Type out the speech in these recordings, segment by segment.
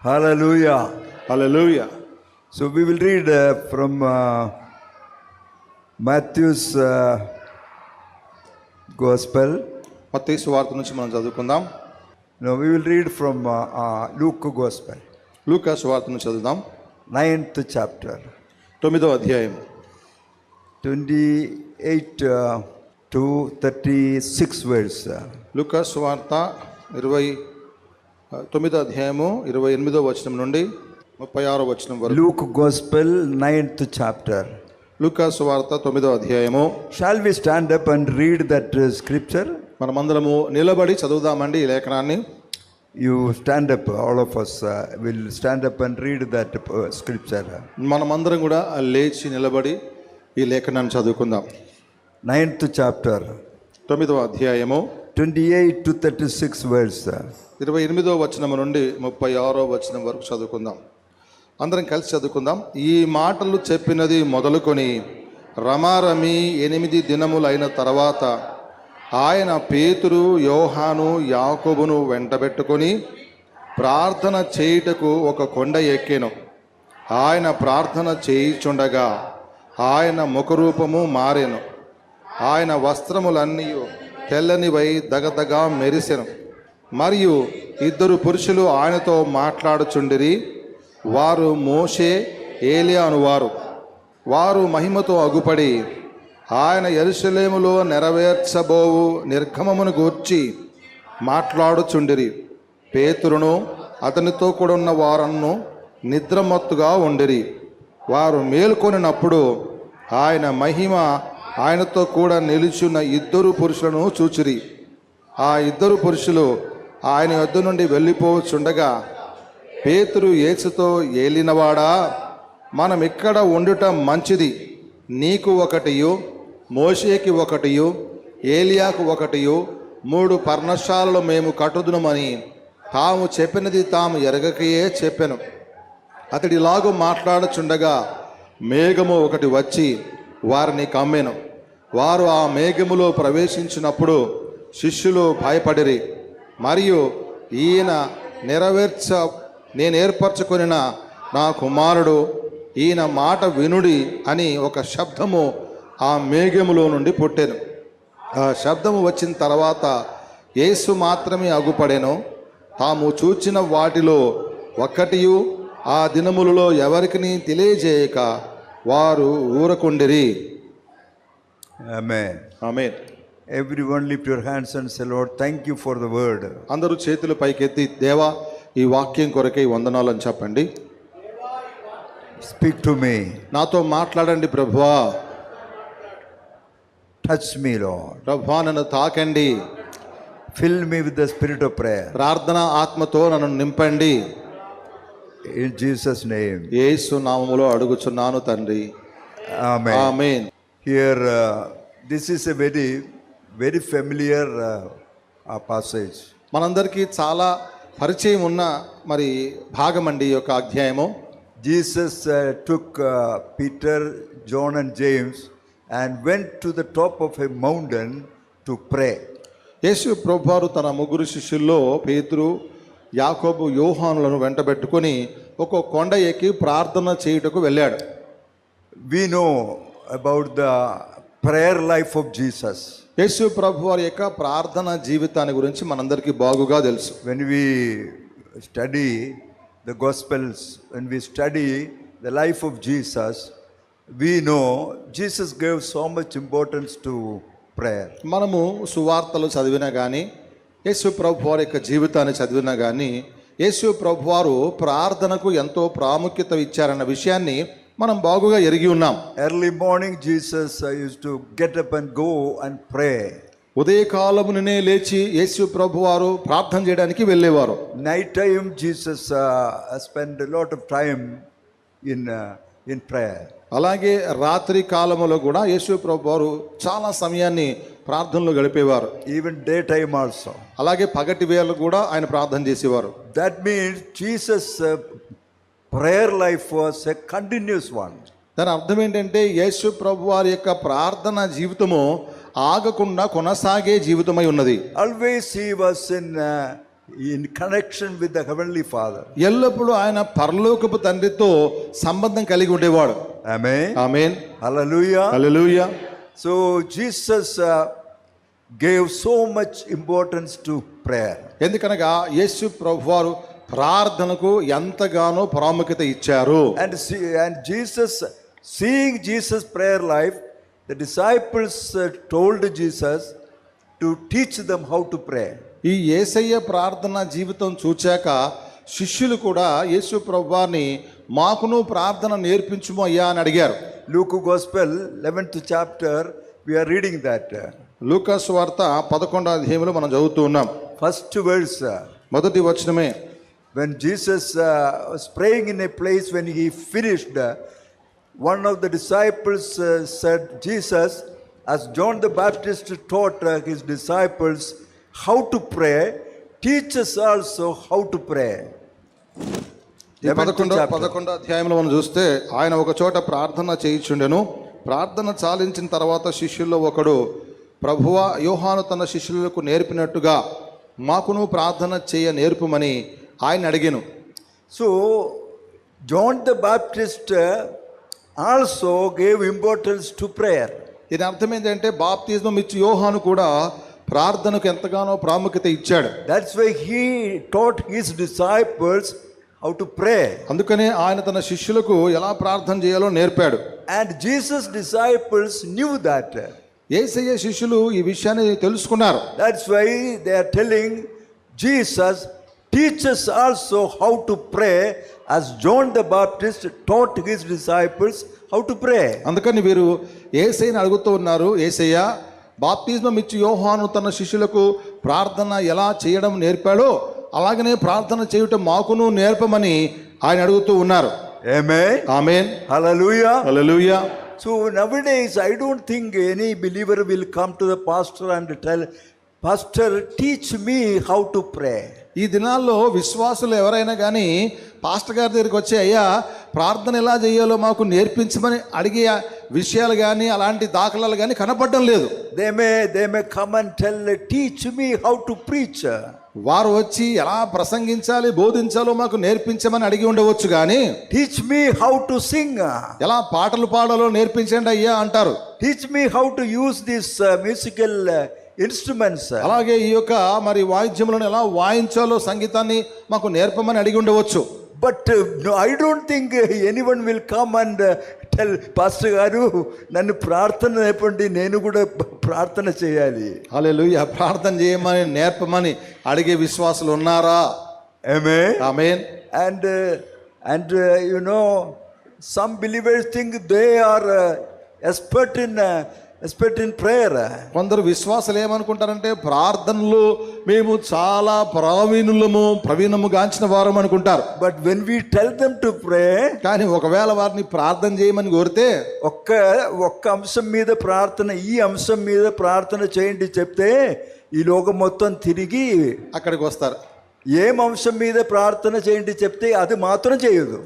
Hallelujah. Hallelujah. So we will read from Matthew's Gospel. మత్తయి సువార్త నుంచి మనం చదువుకుందాం. No, we will read from Luke Gospel. లూకా సువార్త నుంచి చదువుదాం. 9th chapter. 9వ అధ్యాయం 28 to 36 verse. లూకా సువార్త 29వ అధ్యాయము 28వ వచనం నుండి 36వ వచనం వరకు. Luke Gospel 9th chapter. లూకా సువార్త 9వ అధ్యాయము. Shall we stand up and read that scripture? మనమందరము నిలబడి చదువుదామండి ఈ లేఖనాన్ని. You stand up, all of us will stand up and read that scripture. మనమందరం కూడా లేచి నిలబడి ఈ లేఖనాన్ని చదువుకుందాం. 9th chapter 9వ అధ్యాయము 28 to 36 verse. 28వ వచనం నుండి 36వ వచనం వరకు చదువుకుందాం. అందరం కలిసి చదువుకుందాం. ఈ మాటలు చెప్పినది మొదలుకొని రమారమి 8 దినములైన తర్వాత ఆయన పేతురు, యోహాను, యాకోబును వెంటబెట్టుకొని ప్రార్థన చేయుటకు ఒక కొండ ఎక్కెను. ఆయన ప్రార్థన చేయుచుండగా ఆయన ముఖరూపము మారెను. ఆయన వస్త్రములన్నీ తెల్లనివై దగదగా మెరిసెను. మరియు 2 పురుషులు ఆయనతో మాట్లాడుచుండిరి. వారు మోషే, ఏలియా అనువారు. వారు మహిమతో అగుపడి ఆయన యెరూషలేములో నెరవేర్చబోవు నిర్గమమును గూర్చి మాట్లాడుచుండిరి. పేతురును అతనితో కూడా ఉన్న వారನ್ನು నిద్రమత్తుగా ఉండిరి. వారు మేల్కొనినప్పుడు ఆయన మహిమ ఆయనతో కూడా నిలుచున్న 2 పురుషులను చూచిరి. ఆ 2 పురుషులు ఆయన యొద్ద నుండి వెళ్ళిపోవచ్చుండగా పేతురు యేసుతో, ఏలినవాడా, మనం ఇక్కడ ఉండుట మంచిది. నీకు ఒకటియు, మోషేకి ఒకటియు, ఏలియాకు ఒకటియు 3 పర్ణశాలలు మేము కట్టుదునమని తాము చెప్పినది తాము ఎరగకయే చెప్పెను. అతడిలాగు మాట్లాడుచుండగా మేఘము ఒకటి వచ్చి వారిని కమ్మెను. వారు ఆ మేఘములో ప్రవేశించినప్పుడు శిష్యులు భయపడిరి. మరియు ఈయన నేను ఏర్పరచుకొనిన నా కుమారుడు, ఈయన మాట వినుడి అని ఒక శబ్దము ఆ మేఘములో నుండి పుట్టెను. ఆ శబ్దము వచ్చిన తర్వాత యేసు మాత్రమే అగుపడెను. తాము చూచిన వాటిలో ఒక్కటియు ఆ దినములలో ఎవరికి తెలియజేయక వారు ఊరకుండిరి. Amen. Amen. Everyone lift your hands and say, Lord, thank you for the word. అందరూ చేతులు పైకెత్తి, దేవా ఈ వాక్యం కొరకై వందనాలు అని చెప్పండి. Speak to me. నాతో మాట్లాడండి ప్రభువా. Touch me, Lord. ప్రభువా నన్ను తాకండి. Fill me with the spirit of prayer. ప్రార్థన ఆత్మతో నన్ను నింపండి. In Jesus' name. యేసు నామములో అడుగుచున్నాను తండ్రి. Amen. Amen. Here, this is a very, very familiar passage. మనందరికీ చాలా పరిచయం ఉన్న మరి భాగం అండి ఈ యొక్క అధ్యాయము. Jesus took Peter, John and James and went to the top of a mountain to pray. యేసు ప్రభువారు తన 3 శిష్యుల్లో పేతురు, యాకోబు, యోహానులను వెంటబెట్టుకొని ఒక కొండ ఎక్కి ప్రార్థన చేయుటకు వెళ్ళాడు. We know about the prayer life of Jesus. యేసు ప్రభువారి యొక్క ప్రార్థన జీవితాన్ని గురించి మనందరికీ బాగుగా తెలుసు. When we study the Gospels, when we study the life of Jesus, we know Jesus gave so much importance to prayer. మనము సువార్తలు చదివినా కానీ, యేసు ప్రభువారి యొక్క జీవితాన్ని చదివినా కానీ, యేసు ప్రభువారు ప్రార్థనకు ఎంతో ప్రాముఖ్యత ఇచ్చారన్న విషయాన్ని మనం బాగుగా ఎరిగి ఉన్నాం. Early morning Jesus used to get up and go and pray. ఉదయకాలమునే లేచి యేసు ప్రభువారు ప్రార్థన చేయడానికి వెళ్ళేవారు. Night time Jesus spent a lot of time in prayer. అలాగే రాత్రి కాలములో కూడా యేసు ప్రభువారు చాలా సమయాన్ని ప్రార్థనలో గడిపేవారు. Even daytime also. అలాగే పగటి వేళ కూడా ఆయన ప్రార్థన చేసేవారు. That means Jesus prayer life was a continuous one. దాని అర్థం ఏంటంటే యేసు ప్రభువారి యొక్క ప్రార్థన జీవితము ఆగకుండా కొనసాగే జీవితమై ఉన్నది. Always he was in in connection with the Heavenly Father. ఎల్లప్పుడూ ఆయన పరలోకపు తండ్రితో సంబంధం కలిగి ఉండేవాడు. Amen. Amen. Hallelujah. Hallelujah. So Jesus gave so much importance to prayer. ఎందుకనగా యేసు ప్రభువారు ప్రార్థనకు ఎంతగానో ప్రాముఖ్యత ఇచ్చారు. And Jesus, seeing Jesus' prayer life, the disciples told Jesus to teach them how to pray. ఈ యేసయ్య ప్రార్థన జీవితం చూచాక శిష్యులు కూడా యేసు ప్రభువారిని మాకును ప్రార్థన నేర్పించుము అయ్యా అని అడిగారు. Luke Gospel 11th chapter, we are reading that. లూకాసు వార్త 11వ అధ్యాయంలో మనం చదువుతూ ఉన్నాం. First verse, మొదటి వచనమే. when Jesus was praying in a place, when he finished, one of the disciples said, Jesus, as John the Baptist taught his disciples how to pray, teach us also how to pray. ఈ 11వ అధ్యాయంలో మనం చూస్తే ఆయన ఒక చోట ప్రార్థన చేయించుండెను. ప్రార్థన చాలించిన తర్వాత శిష్యుల్లో ఒకడు, ప్రభువా, యోహాను తన శిష్యులకు నేర్పినట్టుగా మాకును ప్రార్థన చేయ నేర్పుమని ఆయన అడిగాను. So John the Baptist also gave importance to prayer. దీని అర్థం ఏంటంటే బాప్తిజం ఇచ్చి యోహాను కూడా ప్రార్థనకు ఎంతగానో ప్రాముఖ్యత ఇచ్చాడు. That's why he taught his disciples how to pray. అందుకనే ఆయన తన శిష్యులకు ఎలా ప్రార్థన చేయాలో నేర్పాడు. And Jesus' disciples knew that. యేసయ్య శిష్యులు ఈ విషయాన్ని తెలుసుకున్నారు. That's why they are telling Jesus, teach us also how to pray, as John the Baptist taught his disciples how to pray. అందుకని వీరు యేసయ్యని అడుగుతూ ఉన్నారు, యేసయ్య, బాప్తిజం ఇచ్చి యోహాను తన శిష్యులకు ప్రార్థన ఎలా చేయడం నేర్పాడో అలాగనే ప్రార్థన చేయుట మాకును నేర్పమని ఆయన అడుగుతూ ఉన్నారు. Amen. Amen. Hallelujah. Hallelujah. So nowadays I don't think any believer will come to the pastor and tell, Pastor, teach me how to pray. ఈ దినాల్లో విశ్వాసులు ఎవరైనా కానీ పాస్టర్ గారి దగ్గరికి వచ్చి, అయ్యా ప్రార్థన ఎలా చేయాలో మాకు నేర్పించమని అడిగే విషయాలు కానీ అలాంటి దాఖలాలు కానీ కనపడడం లేదు. They may come and tell, teach me how to preach. వారు వచ్చి ఎలా ప్రసంగించాలి, బోధించాలో మాకు నేర్పించమని అడిగి ఉండవచ్చు కానీ, teach me how to sing. ఎలా పాటలు పాడాలో నేర్పించండి అయ్యా అంటారు. Teach me how to use these musical instruments. అలాగే ఈ యొక్క మరి వాయిద్యములను ఎలా వాయించాలో సంగీతాన్ని మాకు నేర్పమని అడిగి ఉండవచ్చు. But no, I don't think anyone will come and tell, Pastor గారు నన్ను ప్రార్థన నేర్పండి, నేను కూడా ప్రార్థన చేయాలి. హల్లెలూయా. ప్రార్థన చేయమని నేర్పమని అడిగే విశ్వాసులు ఉన్నారా? Amen. Amen. And you know, some believers think they are expert in prayer. కొందరు విశ్వాసులు ఏమనుకుంటారంటే ప్రార్థనలో మేము చాలా ప్రవీణము గాంచిన వారం అనుకుంటారు. But when we tell them to pray, కానీ ఒకవేళ వారిని ప్రార్థన చేయమని కోరితే, ఒక్క అంశం మీద ప్రార్థన, ఈ అంశం మీద ప్రార్థన చేయండి చెప్తే ఈ లోకం మొత్తం తిరిగి అక్కడికి వస్తారు. ఏం అంశం మీద ప్రార్థన చేయండి చెప్తే అది మాత్రం చేయదు.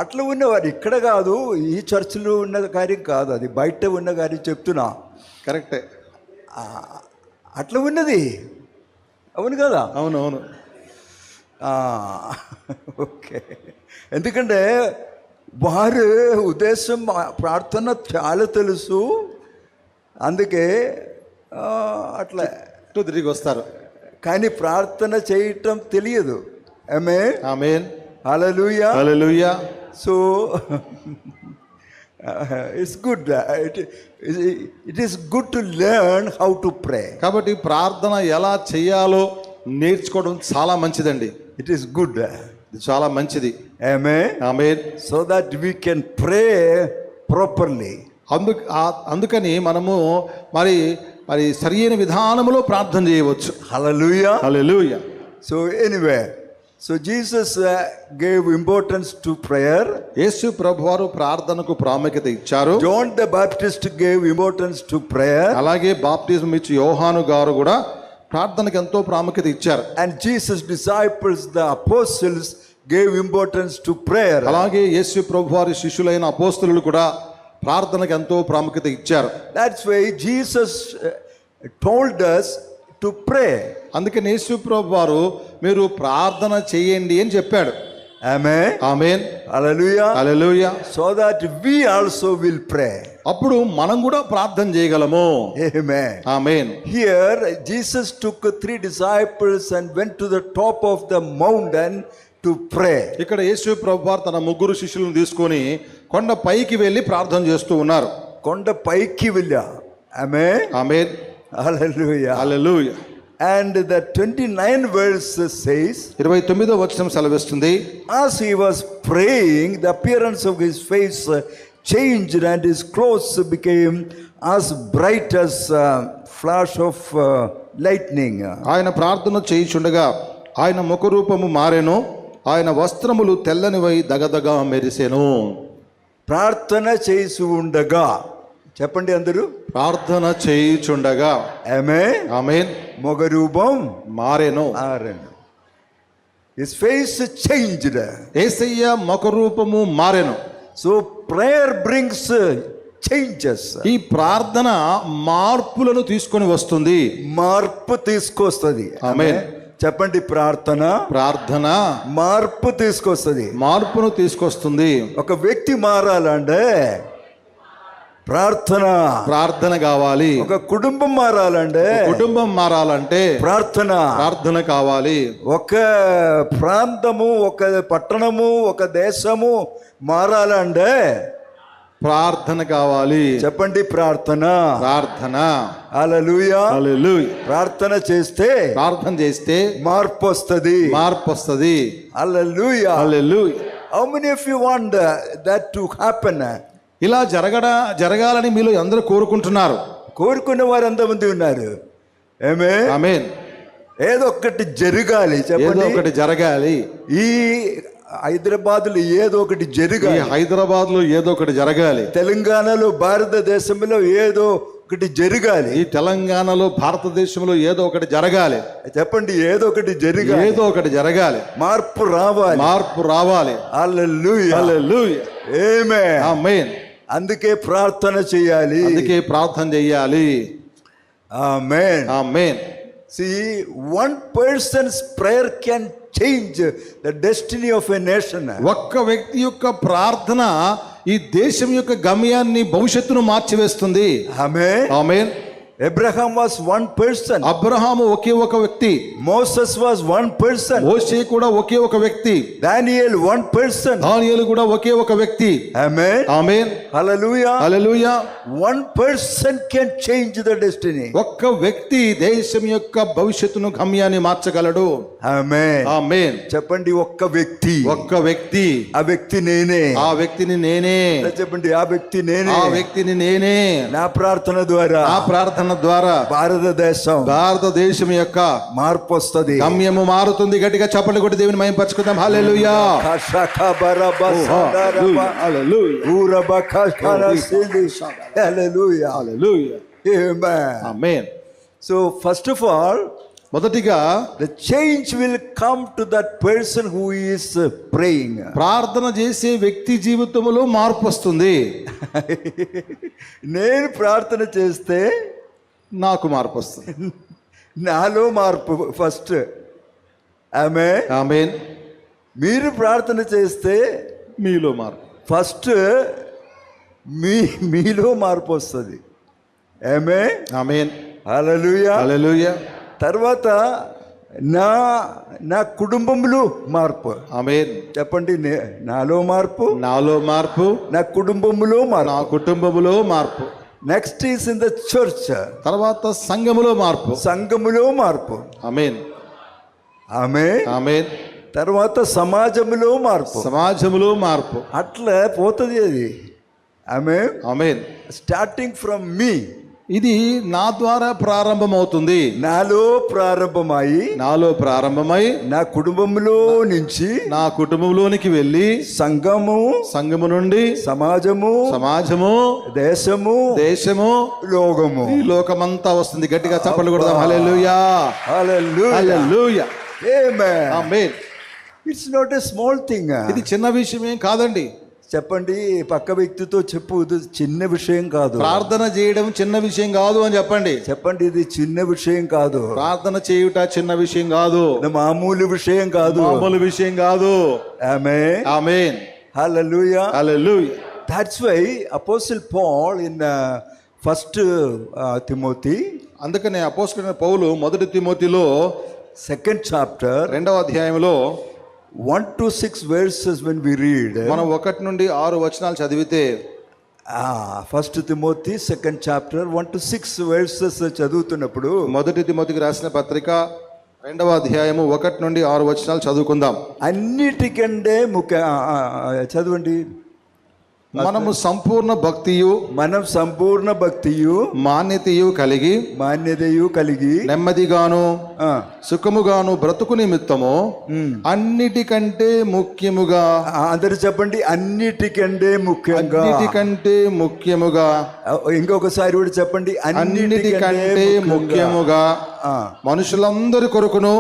అట్లా ఉన్నవారు ఇక్కడ కాదు, ఈ చర్చిలో ఉన్న కార్యం కాదు, అది బయట ఉన్న కార్యం చెప్తున్నా. కరెక్టే. అట్లా ఉన్నది. అవును కదా? అవునవును. ఓకే. ఎందుకంటే వారు ఉద్దేశం ప్రార్థన చాలా తెలుసు, అందుకే అట్లా తిరిగి వస్తారు. కానీ ప్రార్థన చేయటం తెలియదు. ఆమేన్. ఆమేన్. హల్లెలూయా. హల్లెలూయా. So it's good. It is good to learn how to pray. కాబట్టి ప్రార్థన ఎలా చేయాలో నేర్చుకోవడం చాలా మంచిదండి. It is good. ఇది చాలా మంచిది. Amen. Amen. So that we can pray properly. అందుకని మనము మరి సరియైన విధానములో ప్రార్థన చేయవచ్చు. Hallelujah. Hallelujah. So anyway, so Jesus gave importance to prayer. యేసు ప్రభువారు ప్రార్థనకు ప్రాముఖ్యత ఇచ్చారు. John the Baptist gave importance to prayer. అలాగే బాప్తిజం ఇచ్చి యోహాను గారు కూడా ప్రార్థనకు ఎంతో ప్రాముఖ్యత ఇచ్చారు. And Jesus' disciples, the apostles, gave importance to prayer. అలాగే యేసు ప్రభువారి శిష్యులైన అపోస్తలులు కూడా ప్రార్థనకు ఎంతో ప్రాముఖ్యత ఇచ్చారు. That's why Jesus told us, to pray. అందుకే యేసు ప్రభు వారు మీరు ప్రార్థన చేయండి అని చెప్పాడు. Amen. Amen. Hallelujah. Hallelujah. So that we also will pray. అప్పుడు మనం కూడా ప్రార్థన చేయగలము. Amen. Amen. Here Jesus took 3 disciples and went to the top of the mountain to pray. ఇక్కడ యేసు ప్రభు వారు తన 3 శిష్యులను తీసుకొని కొండ పైకి వెళ్ళి ప్రార్థన చేస్తూ ఉన్నారు. కొండ పైకి వెళ్ళా. Amen. Amen. Hallelujah. Hallelujah. And the 29 verse says, 29వ వచనం సెలవిస్తుంది, as he was praying, the appearance of his face changed and his clothes became as bright as flash of lightning. ఆయన ప్రార్థన చేయుచుండగా ఆయన ముఖరూపము మారెను, ఆయన వస్త్రములు తెల్లనివై దగదగా మెరిసెను. ప్రార్థన చేసి ఉండగా, చెప్పండి అందరూ, ప్రార్థన చేయుచుండగా ఆమేన్. ఆమేన్. ముఖరూపం మారెను. మారెను. His face changed. యేసయ్య ముఖరూపము మారెను. So prayer brings changes. ఈ ప్రార్థన మార్పులను తీసుకొని వస్తుంది. మార్పు తీసుకొస్తుంది. ఆమేన్. చెప్పండి, ప్రార్థన ప్రార్థన మార్పు తీసుకొస్తుంది. మార్పును తీసుకొస్తుంది. ఒక వ్యక్తి మారాలంటే ప్రార్థన. ప్రార్థన కావాలి. ఒక కుటుంబం మారాలంటే కుటుంబం మారాలంటే ప్రార్థన. ప్రార్థన కావాలి. ఒక ప్రాంతము, ఒక పట్టణము, ఒక దేశము మారాలంటే ప్రార్థన కావాలి. చెప్పండి, ప్రార్థన. ప్రార్థన. హల్లెలూయా. హల్లెలూయా. ప్రార్థన చేస్తే ప్రార్థన చేస్తే మార్పు వస్తుంది. మార్పు వస్తుంది. హల్లెలూయా. హల్లెలూయా. How many of you want that to happen? ఇలా జరగాలని మీలో అందరూ కోరుకుంటున్నారు. కోరుకునే వారు ఎంతమంది ఉన్నారు? ఆమేన్. ఏదో ఒకటి జరగాలి. ఏదో చెప్పండి, ఒకటి జరగాలి. ఈ హైదరాబాద్లో ఏదో ఒకటి జరగాలి. హైదరాబాద్ లో ఏదో ఒకటి జరగాలి. తెలంగాణలో, భారతదేశంలో ఏదో ఒకటి జరగాలి. ఈ తెలంగాణలో, భారతదేశంలో ఏదో ఒకటి జరగాలి. చెప్పండి, ఏదో ఒకటి జరగాలి. ఏదో ఒకటి జరగాలి. మార్పు రావాలి. మార్పు రావాలి. హల్లెలూయా. హల్లెలూయా. ఆమేన్. ఆమేన్. అందుకే ప్రార్థన చేయాలి. అందుకే ప్రార్థన చేయాలి. ఆమేన్. ఆమేన్. See, one person's prayer can change the destiny of a nation. ఒక్క వ్యక్తి యొక్క ప్రార్థన ఈ దేశం యొక్క గమ్యాన్ని, భవిష్యత్తును మార్చివేస్తుంది. Amen. Amen. Abraham was one person. Abraham ఒకే ఒక వ్యక్తి. Moses was one person. మోషే కూడా ఒకే ఒక వ్యక్తి. Daniel one person. దానియేలు కూడా ఒకే ఒక వ్యక్తి. Amen. Amen. Hallelujah. Hallelujah. One person can change the destiny. ఒక్క వ్యక్తి దేశం యొక్క భవిష్యత్తును, గమ్యాన్ని మార్చగలడు. Amen. ఆమేన్. చెప్పండి, ఒక్క వ్యక్తి. ఒక్క వ్యక్తి. ఆ వ్యక్తి నేనే. ఆ వ్యక్తిని నేనే. చెప్పండి, ఆ వ్యక్తి నేనే. ఆ వ్యక్తిని నేనే. నా ప్రార్థన ద్వారా, ఆ ప్రార్థన ద్వారా భారతదేశం యొక్క మార్పు వస్తుంది. గమ్యము మారుతుంది. గట్టిగా చప్పట్లు కొట్టి దేవుని మహిమపరచుకుందాం. హల్లెలూయా. ఆమేన్. So first of all, మొదటిగా the change will come to that person who is praying. ప్రార్థన చేసే వ్యక్తి జీవితంలో మార్పు వస్తుంది. నేను ప్రార్థన చేస్తే నాకు మార్పు వస్తుంది. నాలో మార్పు ఫస్ట్. ఆమేన్. ఆమేన్. మీరు ప్రార్థన చేస్తే మీలో మార్పు ఫస్ట్ మీలో మార్పు వస్తుంది. ఆమేన్. ఆమేన్. హల్లెలూయా. హల్లెలూయా. తర్వాత నా కుటుంబంలో మార్పు. ఆమేన్. చెప్పండి, నాలో మార్పు, నాలో మార్పు, నా కుటుంబంలో మార్పు. నా కుటుంబములో మార్పు. Next is in the church. తర్వాత సంఘములో మార్పు. సంఘములో మార్పు. ఆమేన్. ఆమేన్. ఆమేన్. తర్వాత సమాజంలో మార్పు. సమాజములో మార్పు. అట్లా పోతుంది అది. Amen. Amen. Starting from me. ఇది నా ద్వారా ప్రారంభమవుతుంది. నాలో ప్రారంభమై నా కుటుంబంలో నుంచి, నా కుటుంబంలోనికి వెళ్ళి సంఘము నుండి సమాజము దేశము లోకము, ఈ లోకమంతా వస్తుంది. గట్టిగా చప్పట్లు కొడదాం. Hallelujah. Hallelujah. Amen. Amen. It's not a small thing. ఇది చిన్న విషయం ఏం కాదండి. చెప్పండి, పక్క వ్యక్తితో చెప్పు, ఇది చిన్న విషయం కాదు. ప్రార్థన చేయడం చిన్న విషయం కాదు అని చెప్పండి. చెప్పండి, ఇది చిన్న విషయం కాదు. ప్రార్థన చేయుట చిన్న విషయం కాదు, ఇది మామూలు విషయం కాదు, మామూలు విషయం కాదు. ఆమేన్, ఆమేన్, హల్లెలూయా. హల్లెలూయా. That's why Apostle Paul in first Timothy, అందుకనే అపోస్తలుడైన పౌలు మొదటి తిమోతిలో second chapter, 2వ అధ్యాయంలో 1 to 6 verses, when we read, మనం 1 నుండి 6 వచనాలు చదివితే, first Timothy second chapter 1 to 6 verses చదువుతున్నప్పుడు, మొదటి తిమోతికి రాసిన పత్రిక 2వ అధ్యాయము 1 నుండి 6 వచనాలు చదువుకుందాం. అన్నిటికంటే ముఖ్య చదవండి. మనము సంపూర్ణ భక్తియు, మనం సంపూర్ణ భక్తియు మాన్యతయు కలిగి, మాన్యతయు కలిగి, నెమ్మదిగాను ఆ, సుఖముగాను బ్రతుకు నిమిత్తము అన్నిటికంటే ముఖ్యముగా, అందరు చెప్పండి, అన్నిటికంటే ముఖ్యంగా, అన్నిటికంటే ముఖ్యముగా, ఇంకొకసారి కూడా చెప్పండి, అన్నిటికంటే ముఖ్యముగా మనుషులందరి కొరకును,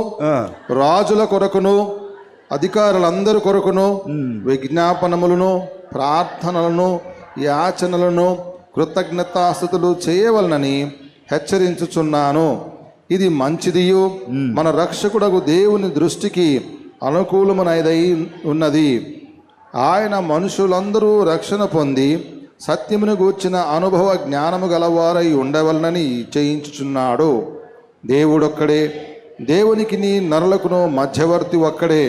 రాజుల కొరకును, అధికారులందరి కొరకును విజ్ఞాపనములను, ప్రార్థనలను, యాచనలను, కృతజ్ఞతాస్తుతులు చేయవలనని హెచ్చరించుచున్నాను. ఇది మంచిదియు మన రక్షకుడగు దేవుని దృష్టికి అనుకూలమునైదై ఉన్నది. ఆయన మనుషులందరూ రక్షణ పొంది సత్యమును గూర్చిన అనుభవ జ్ఞానము గలవారై ఉండవలనని చేయించుచున్నాడు. దేవుడొక్కడే, దేవునికి నీ నరులకును మధ్యవర్తి ఒక్కడే,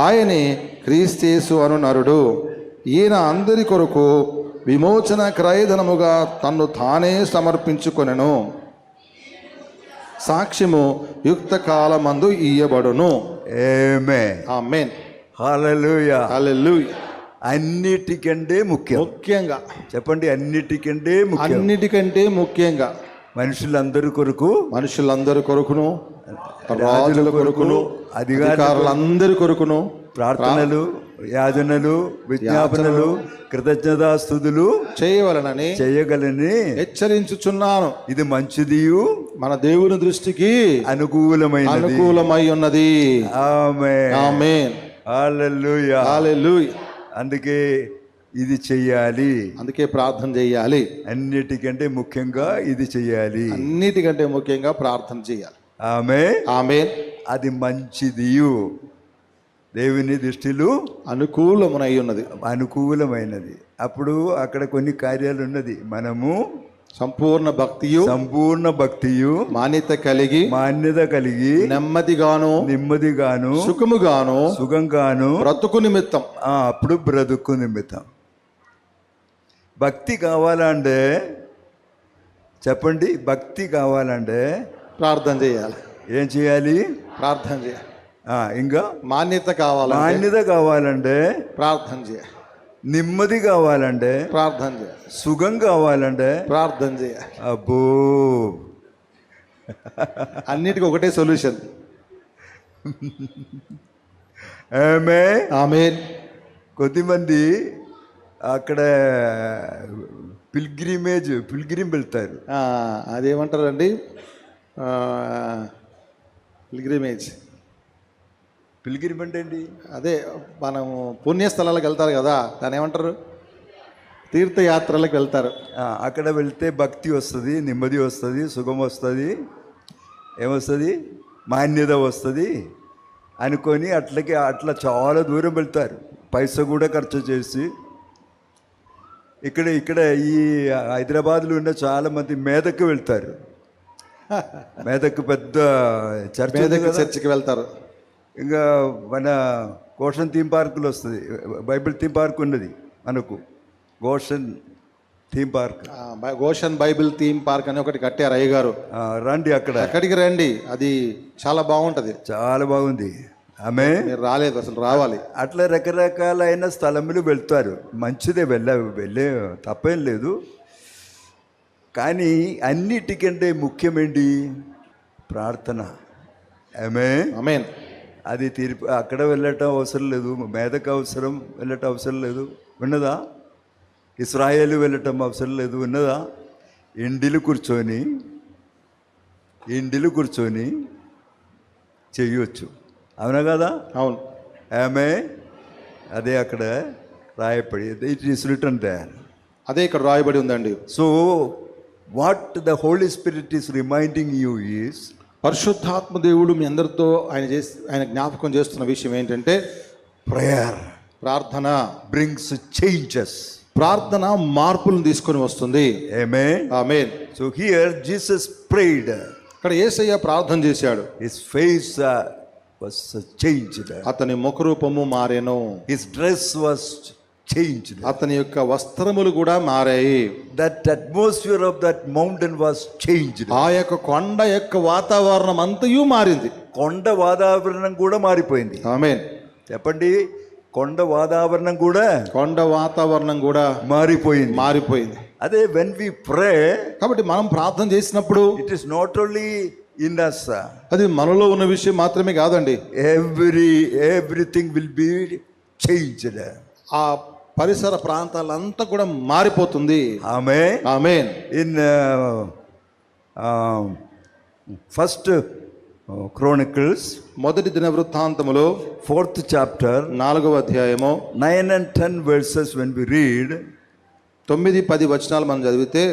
ఆయనే క్రీస్తేసు అను నరుడు. ఈయన అందరి కొరకు విమోచన క్రయధనముగా తన్ను తానే సమర్పించుకొనెను. సాక్ష్యము యుక్త కాలమందు ఇయ్యబడును. ఆమేన్, ఆమేన్, హల్లెలూయా, హల్లెలూయా. అన్నిటికంటే ముఖ్యం. ముఖ్యంగా చెప్పండి, అన్నిటికంటే ముఖ్యం. అన్నిటికంటే ముఖ్యంగా మనుషులందరి కొరకు, మనుషులందరి కొరకును, రాజుల కొరకును, అధికారులందరి కొరకును ప్రార్థనలు, యాజనలు, విజ్ఞాపనలు, కృతజ్ఞతాస్తుతులు చేయగలని హెచ్చరించుచున్నాను. ఇది మంచిదియు మన దేవుని దృష్టికి అనుకూలమై ఉన్నది. ఆమేన్, ఆమేన్, హల్లెలూయా, హల్లెలూయా. అందుకే ఇది చెయ్యాలి, అందుకే ప్రార్థన చేయాలి. అన్నిటికంటే ముఖ్యంగా ఇది చెయ్యాలి, అన్నిటికంటే ముఖ్యంగా ప్రార్థన చేయాలి. ఆమేన్, ఆమేన్. అది మంచిదియు, దేవుని దృష్టిలో అనుకూలమునై ఉన్నది, అనుకూలమైనది. అప్పుడు అక్కడ కొన్ని కార్యాలు ఉన్నది. మనము సంపూర్ణ భక్తియు మాన్యత కలిగి నెమ్మదిగాను సుఖముగాను బ్రతుకు నిమిత్తం. అప్పుడు బ్రతుకు నిమిత్తం. భక్తి కావాలంటే చెప్పండి, భక్తి కావాలంటే ప్రార్థన చేయాలి. ఏం చేయాలి? ప్రార్థన చేయాలి. ఇంకా మాన్యత కావాలంటే ప్రార్థన చేయాలి. నెమ్మది కావాలంటే ప్రార్థన చేయాలి. సుఖం కావాలంటే ప్రార్థన చేయాలి. అబ్బో, అన్నిటికీ ఒకటే సొల్యూషన్. ఆమేన్. కొద్దిమంది అక్కడ పిల్గ్రిమ్ వెళ్తారు. అదేమంటారండి? పిల్గ్రిమ్ అంటే ఏంటి? అదే మనం పుణ్యస్థలాలకు వెళ్తారు కదా, దాన్ని ఏమంటారు? తీర్థయాత్రలకు వెళ్తారు. అక్కడ వెళ్తే భక్తి వస్తుంది, నెమ్మది వస్తుంది, సుఖం వస్తుంది, ఏమొస్తుంది? మాన్యత వస్తుంది అనుకొని అట్లా చాలా దూరం వెళ్తారు, పైసా కూడా ఖర్చు చేసి. ఇక్కడ ఈ హైదరాబాద్లో ఉన్న చాలామంది మేదక్కి వెళ్తారు. మేదక్కు పెద్ద చర్చికి వెళ్తారు. ఇంకా మన గోషన్ థీమ్ పార్కులు వస్తుంది, బైబిల్ థీమ్ పార్క్ ఉన్నది మనకు, గోషన్ బైబిల్ థీమ్ పార్క్ అని ఒకటి కట్టారు అయ్యగారు. రండి, అక్కడికి రండి, అది చాలా బాగుంటుంది. చాలా బాగుంది. మీరు రాలేదు, అసలు రావాలి. అట్లా రకరకాలైన స్థలములు వెళ్తారు, మంచిదే, వెళ్ళే తప్పేం లేదు. కానీ అన్నిటికంటే ముఖ్యమేంటి? ప్రార్థన. ఆమేన్. అది తీర్పు. అక్కడ వెళ్ళటం అవసరం లేదు, మేదకు వెళ్ళటం అవసరం లేదు, ఉన్నదా? ఇస్రాయేలు వెళ్ళటం అవసరం లేదు, ఉన్నదా? ఇండిలు కూర్చొని చేయొచ్చు, అవునా కదా? అవును. ఆమె అదే అక్కడ It is written there. అదే ఇక్కడ రాయబడి ఉందండి. So, what the Holy Spirit is reminding you is, పరిశుద్ధాత్మ దేవుడు మీ అందరితో ఆయన జ్ఞాపకం చేస్తున్న విషయం ఏంటంటే prayer ప్రార్థన brings changes. ప్రార్థన మార్పులను తీసుకొని వస్తుంది. Amen. Amen. So here Jesus prayed. ఇక్కడ యేసయ్య ప్రార్థన చేశాడు. His face was changed. అతని ముఖరూపము మారెను. His dress was changed. అతని యొక్క వస్త్రములు కూడా మారాయి. That atmosphere of that mountain was changed. ఆ యొక్క కొండ యొక్క వాతావరణం అంతయు మారింది. కొండ వాతావరణం కూడా మారిపోయింది. ఆమేన్. చెప్పండి, కొండ వాతావరణం కూడా మారిపోయింది. అదే when we pray, కాబట్టి మనం ప్రార్థన చేసినప్పుడు it is not only in us, అది మనలో ఉన్న విషయం మాత్రమే కాదండి, everything will be changed. ఆ పరిసర ప్రాంతాలంతా కూడా మారిపోతుంది. ఆమేన్. ఆమేన్. In first Chronicles, మొదటి దిన వృత్తాంతములో 4th chapter, 4వ అధ్యాయము 9 and 10 verses, when we read, 9-10 వచనాలు మనం చదివితే,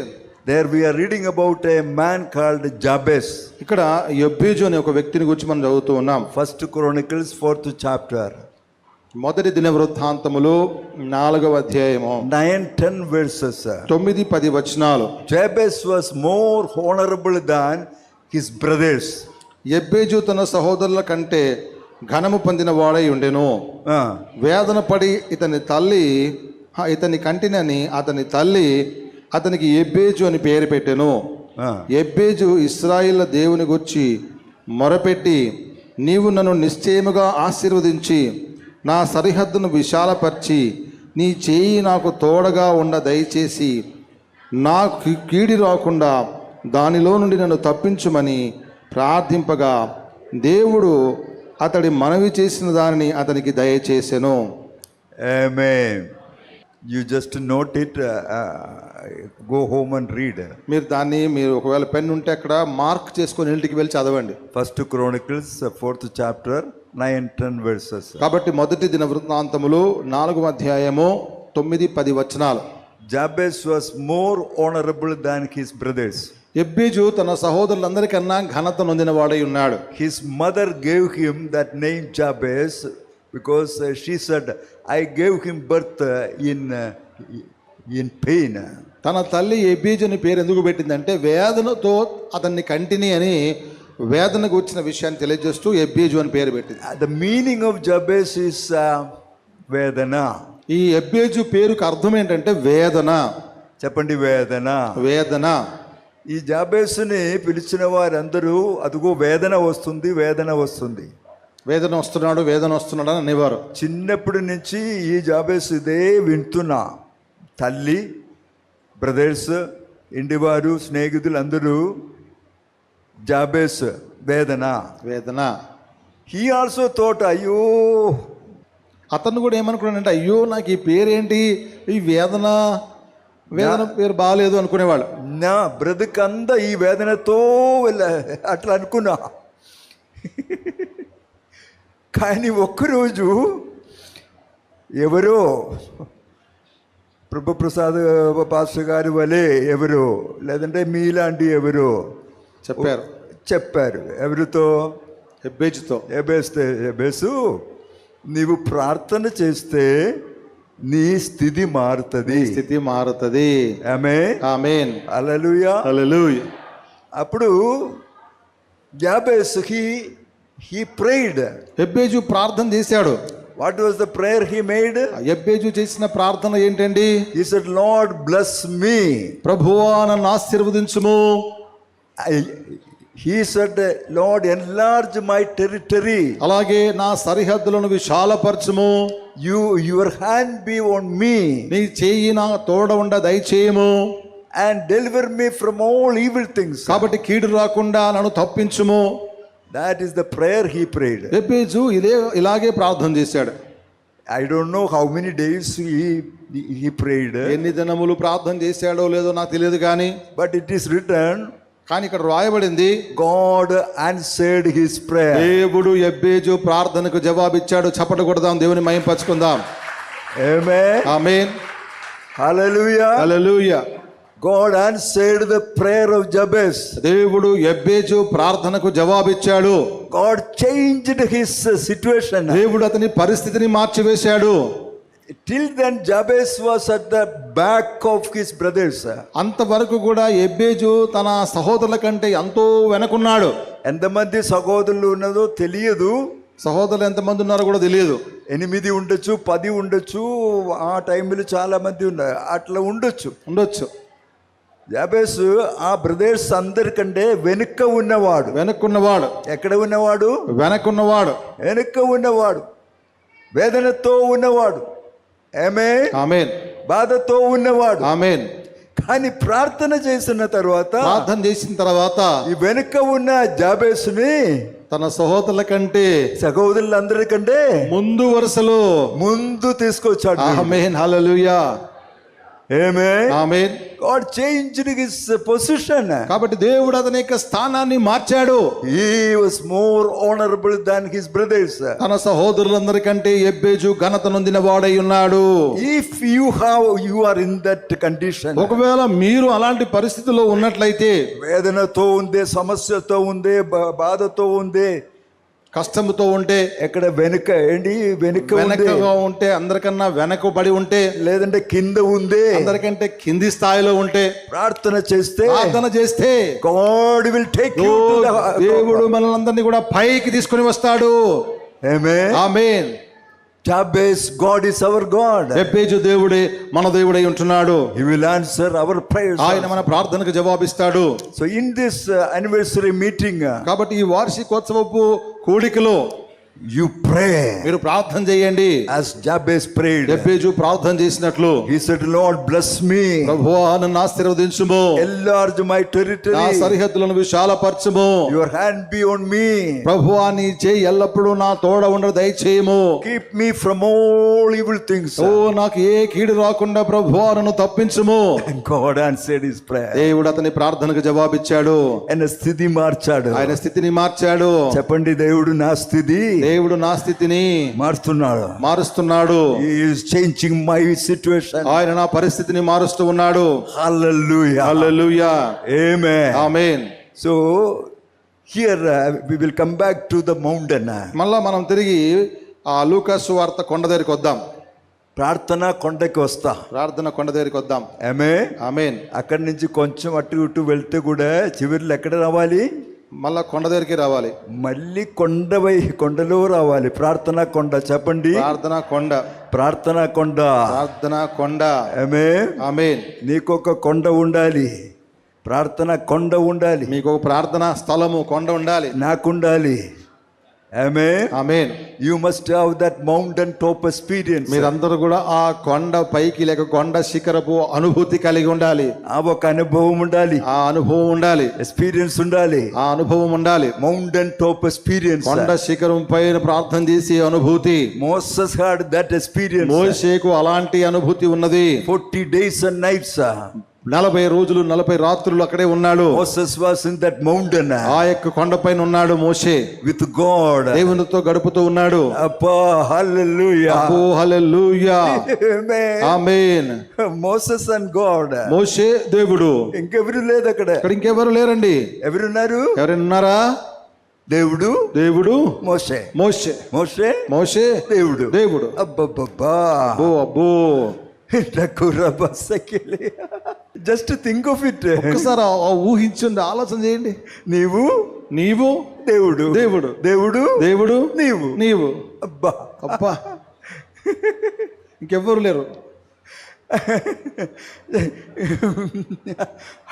there we are reading about a man called Jabez. ఇక్కడ యొబ్బేజు అనే ఒక వ్యక్తిని గురించి మనం చదువుతూ ఉన్నాం. First Chronicles 4th chapter, మొదటి దిన వృత్తాంతములో 4వ అధ్యాయము 9-10 verses. 9-10 వచనాలు. Jabez was more honorable than his brothers. యొబ్బేజు తన సహోదరుల కంటే ఘనము పొందిన వాడై ఉండెను. వేదన పడి ఇతని కంటినని అతని తల్లి అతనికి యొబ్బేజు అని పేరు పెట్టెను. యొబ్బేజు ఇశ్రాయేలు దేవుని గూర్చి మొరపెట్టి, నీవు నన్ను నిశ్చయముగా ఆశీర్వదించి నా సరిహద్దును విశాలపరిచి నీ చేయి నాకు తోడగా ఉండ దయచేసి నాకు కీడి రాకుండా దానిలో నుండి నన్ను తప్పించుమని ప్రార్థింపగా దేవుడు అతడి మనవి చేసిన దానిని అతనికి దయచేసెను. Amen. You just note it, go home and read. మీరు ఒకవేళ పెన్ ఉంటే అక్కడ మార్క్ చేసుకొని ఇంటికి వెళ్ళి చదవండి. First Chronicles 4th chapter 9-10 verses. కాబట్టి మొదటి దిన వృత్తాంతములు 4వ అధ్యాయము 9-10 వచనాలు. Jabez was more honorable than his brothers. యొబ్బేజు తన సహోదరులందరికన్నా ఘనత నొందిన వాడై ఉన్నాడు. His mother gave him that name Jabez because she said, I gave him birth in pain. తన తల్లి యొబ్బేజుని పేరు ఎందుకు పెట్టిందంటే వేదనతో అతన్ని కంటిని అని వేదనకు వచ్చిన విషయాన్ని తెలియజేస్తూ యొబ్బేజు అని పేరు పెట్టింది. The meaning of Jabez is వేదన. ఈ యొబ్బేజు పేరుకు అర్థం ఏంటంటే వేదన. చెప్పండి, వేదన. ఈ జాబేసుని పిలిచిన వారందరూ అదిగో వేదన వస్తుంది వేదన వస్తున్నాడు అని అనేవారు. చిన్నప్పటి నుంచి ఈ జాబేసు ఇదే వింటున్నా. తల్లి, బ్రదర్స్, ఇంటివారు, స్నేహితులు అందరూ జాబేస్ వేదన. హీ ఆల్సో థాట్, అయ్యో, అతను కూడా ఏమనుకున్నాడంటే, అయ్యో నాకు ఈ పేరేంటి, ఈ వేదన పేరు బాగాలేదు అనుకునేవాడు. నా బ్రతుకంతా ఈ వేదనతో అట్లా అనుకున్నా. కానీ ఒక్కరోజు ఎవరో ప్రభుప్రసాద్ పాస్టర్ గారి వలె ఎవరో, లేదంటే మీలాంటి ఎవరో చెప్పారు. ఎవరితో? ఎబేసు, నీవు ప్రార్థన చేస్తే నీ స్థితి మారుతుంది. ఆమేన్. హల్లెలూయా. అప్పుడు జాబేస్ he prayed. యొబ్బేజు ప్రార్థన చేశాడు. What was the prayer he made? యొబ్బేజు చేసిన ప్రార్థన ఏంటండి? He said, Lord bless me. ప్రభువా నన్ను ఆశీర్వదించుము. He said, Lord enlarge my territory. అలాగే నా సరిహద్దులను విశాలపరచుము. Your hand be on me. నీ చేయి నా తోడ ఉండ దయచేయము. And deliver me from all evil things. కాబట్టి కీడు రాకుండా నన్ను తప్పించుము. That is the prayer he prayed. యొబ్బేజు ఇలాగే ప్రార్థన చేశాడు. I don't know how many days he prayed. ఎన్ని దినములు ప్రార్థన చేశాడో లేదో నాకు తెలియదు కానీ, but it is written, కానీ ఇక్కడ రాయబడింది, God answered his prayer. దేవుడు యొబ్బేజు ప్రార్థనకు జవాబిచ్చాడు. చప్పట్లు కొడదాం, దేవుని మహిమపరచుకుందాం. Amen. Amen. Hallelujah. Hallelujah. God answered the prayer of Jabez. దేవుడు యెబ్బేజు ప్రార్థనకు జవాబిచ్చాడు. God changed his situation. దేవుడు అతని పరిస్థితిని మార్చివేశాడు. Till then Jabez was at the back of his brothers. అంతవరకు కూడా యెబ్బేజు తన సహోదరుల కంటే ఎంతో వెనకున్నాడు. ఎంతమంది సహోదరులు ఉన్నదో తెలియదు. సహోదరులు ఎంతమంది ఉన్నారో కూడా తెలియదు. 8 ఉండొచ్చు, 10 ఉండొచ్చు. ఆ టైంలో చాలా మంది ఉన్నారు, అట్లా ఉండొచ్చు. జాబేస్ ఆ బ్రదర్స్ అందరికంటే వెనుక ఉన్నవాడు. ఎక్కడ ఉన్నవాడు? వెనుక ఉన్నవాడు, వేదనతో ఉన్నవాడు. ఆమేన్. బాధతో ఉన్నవాడు. ఆమేన్. కానీ ప్రార్థన చేసిన తర్వాత ఈ వెనుక ఉన్న జాబేసుని తన సహోదరుల కంటే, సహోదరులందరికంటే ముందు వరుసలో తీసుకొచ్చాడు. ఆమేన్. హల్లెలూయా. ఆమేన్. ఆమేన్. God changed his position. కాబట్టి దేవుడు అతని యొక్క స్థానాన్ని మార్చాడు. He was more honorable than his brothers. తన సహోదరులందరికంటే యెబ్బేజు ఘనత నొందిన వాడై ఉన్నాడు. If you are in that condition, ఒకవేళ మీరు అలాంటి పరిస్థితిలో ఉన్నట్లయితే, వేదనతో ఉంది, సమస్యతో ఉంది, బాధతో ఉంది, కష్టముతో ఉంటే, ఎక్కడ వెనుకగా ఉంటే, అందరికన్నా వెనకబడి ఉంటే, లేదంటే కింద ఉంది, అందరికంటే కింది స్థాయిలో ఉంటే, ప్రార్థన చేస్తే God will take you to the, దేవుడు మనల్ని కూడా పైకి తీసుకొని వస్తాడు. ఆమేన్. Jabez, God is our God. యెబ్బేజు దేవుడే మన దేవుడై ఉంటున్నాడు. He will answer our prayers. ఆయన మన ప్రార్థనకు జవాబిస్తాడు. So in this anniversary meeting, కాబట్టి ఈ వార్షికోత్సవపు కూడికలో you pray, మీరు ప్రార్థన చేయండి. as Jabez prayed. యెబ్బేజు ప్రార్థన చేసినట్లు, he said, Lord bless me, ప్రభువా నన్ను ఆశీర్వదించుము, enlarge my territory, నా సరిహద్దులను విశాలపరచుము, your hand be on me, ప్రభువా నీ చేయి ఎల్లప్పుడూ నా తోడ ఉండ దయచేయము, keep me from all evil things. ఓ నాకు ఏ కీడు రాకుండా ప్రభువా నన్ను తప్పించుము. And God answered his prayer. దేవుడు అతని ప్రార్థనకు జవాబిచ్చాడు. ఆయన స్థితి మార్చాడు. ఆయన స్థితిని మార్చాడు. చెప్పండి, దేవుడు నా స్థితిని మారుస్తున్నాడు. He is changing my situation. ఆయన నా పరిస్థితిని మారుస్తూ ఉన్నాడు. Hallelujah. Hallelujah. Amen. Amen. So here we will come back to the mountain. మళ్ళా మనం తిరిగి ఆ లూకా సువార్త కొండ దగ్గరికి వద్దాం. ప్రార్థన కొండకి వస్తా. ప్రార్థన కొండ దగ్గరికి వద్దాం. ఆమేన్. ఆమేన్. అక్కడి నుంచి కొంచెం అటు ఇటు వెళ్తే కూడా చివరిలో ఎక్కడ రావాలి? మళ్ళా కొండ దగ్గరికి రావాలి. మళ్ళీ కొండలో రావాలి. ప్రార్థన కొండ. చెప్పండి, ప్రార్థన కొండ. ఆమేన్. నీకొక కొండ ఉండాలి, ప్రార్థన కొండ ఉండాలి. మీకు ఒక ప్రార్థనా స్థలము కొండ ఉండాలి, నాకుండాలి. ఆమేన్. You must have that mountain top experience. మీరందరూ కూడా ఆ కొండ పైకి లేక కొండ శిఖరపు అనుభూతి కలిగి ఉండాలి. ఆ ఒక అనుభవం ఉండాలి, ఆ అనుభవం ఉండాలి, ఎక్స్పీరియన్స్ ఉండాలి, ఆ అనుభవం ఉండాలి. Mountain top experience. కొండ శిఖరం పైన ప్రార్థన చేసే అనుభూతి. Moses had that experience. మోషేకు అలాంటి అనుభూతి ఉన్నది. 40 days and nights. 40 రోజులు 40 రాత్రులు అక్కడే ఉన్నాడు. Moses was in that mountain. ఆ యొక్క కొండపైన ఉన్నాడు మోషే. With God. దేవునితో గడుపుతూ ఉన్నాడు. అబ్బా, హల్లెలూయా. అబ్బో, హల్లెలూయా. ఆమేన్. Moses and God. మోషే, దేవుడు. ఇంకెవరు లేదు అక్కడ. ఇంకెవరు లేరండి. ఎవరున్నారు? ఎవరైనా ఉన్నారా? దేవుడు, మోషే, దేవుడు. అబ్బబ్బబ్బా. అబ్బో. Just think of it. ఒకసారి ఊహించండి, ఆలోచన చేయండి. నీవు దేవుడు నీవు. అబ్బా. ఇంకెవ్వరు లేరు.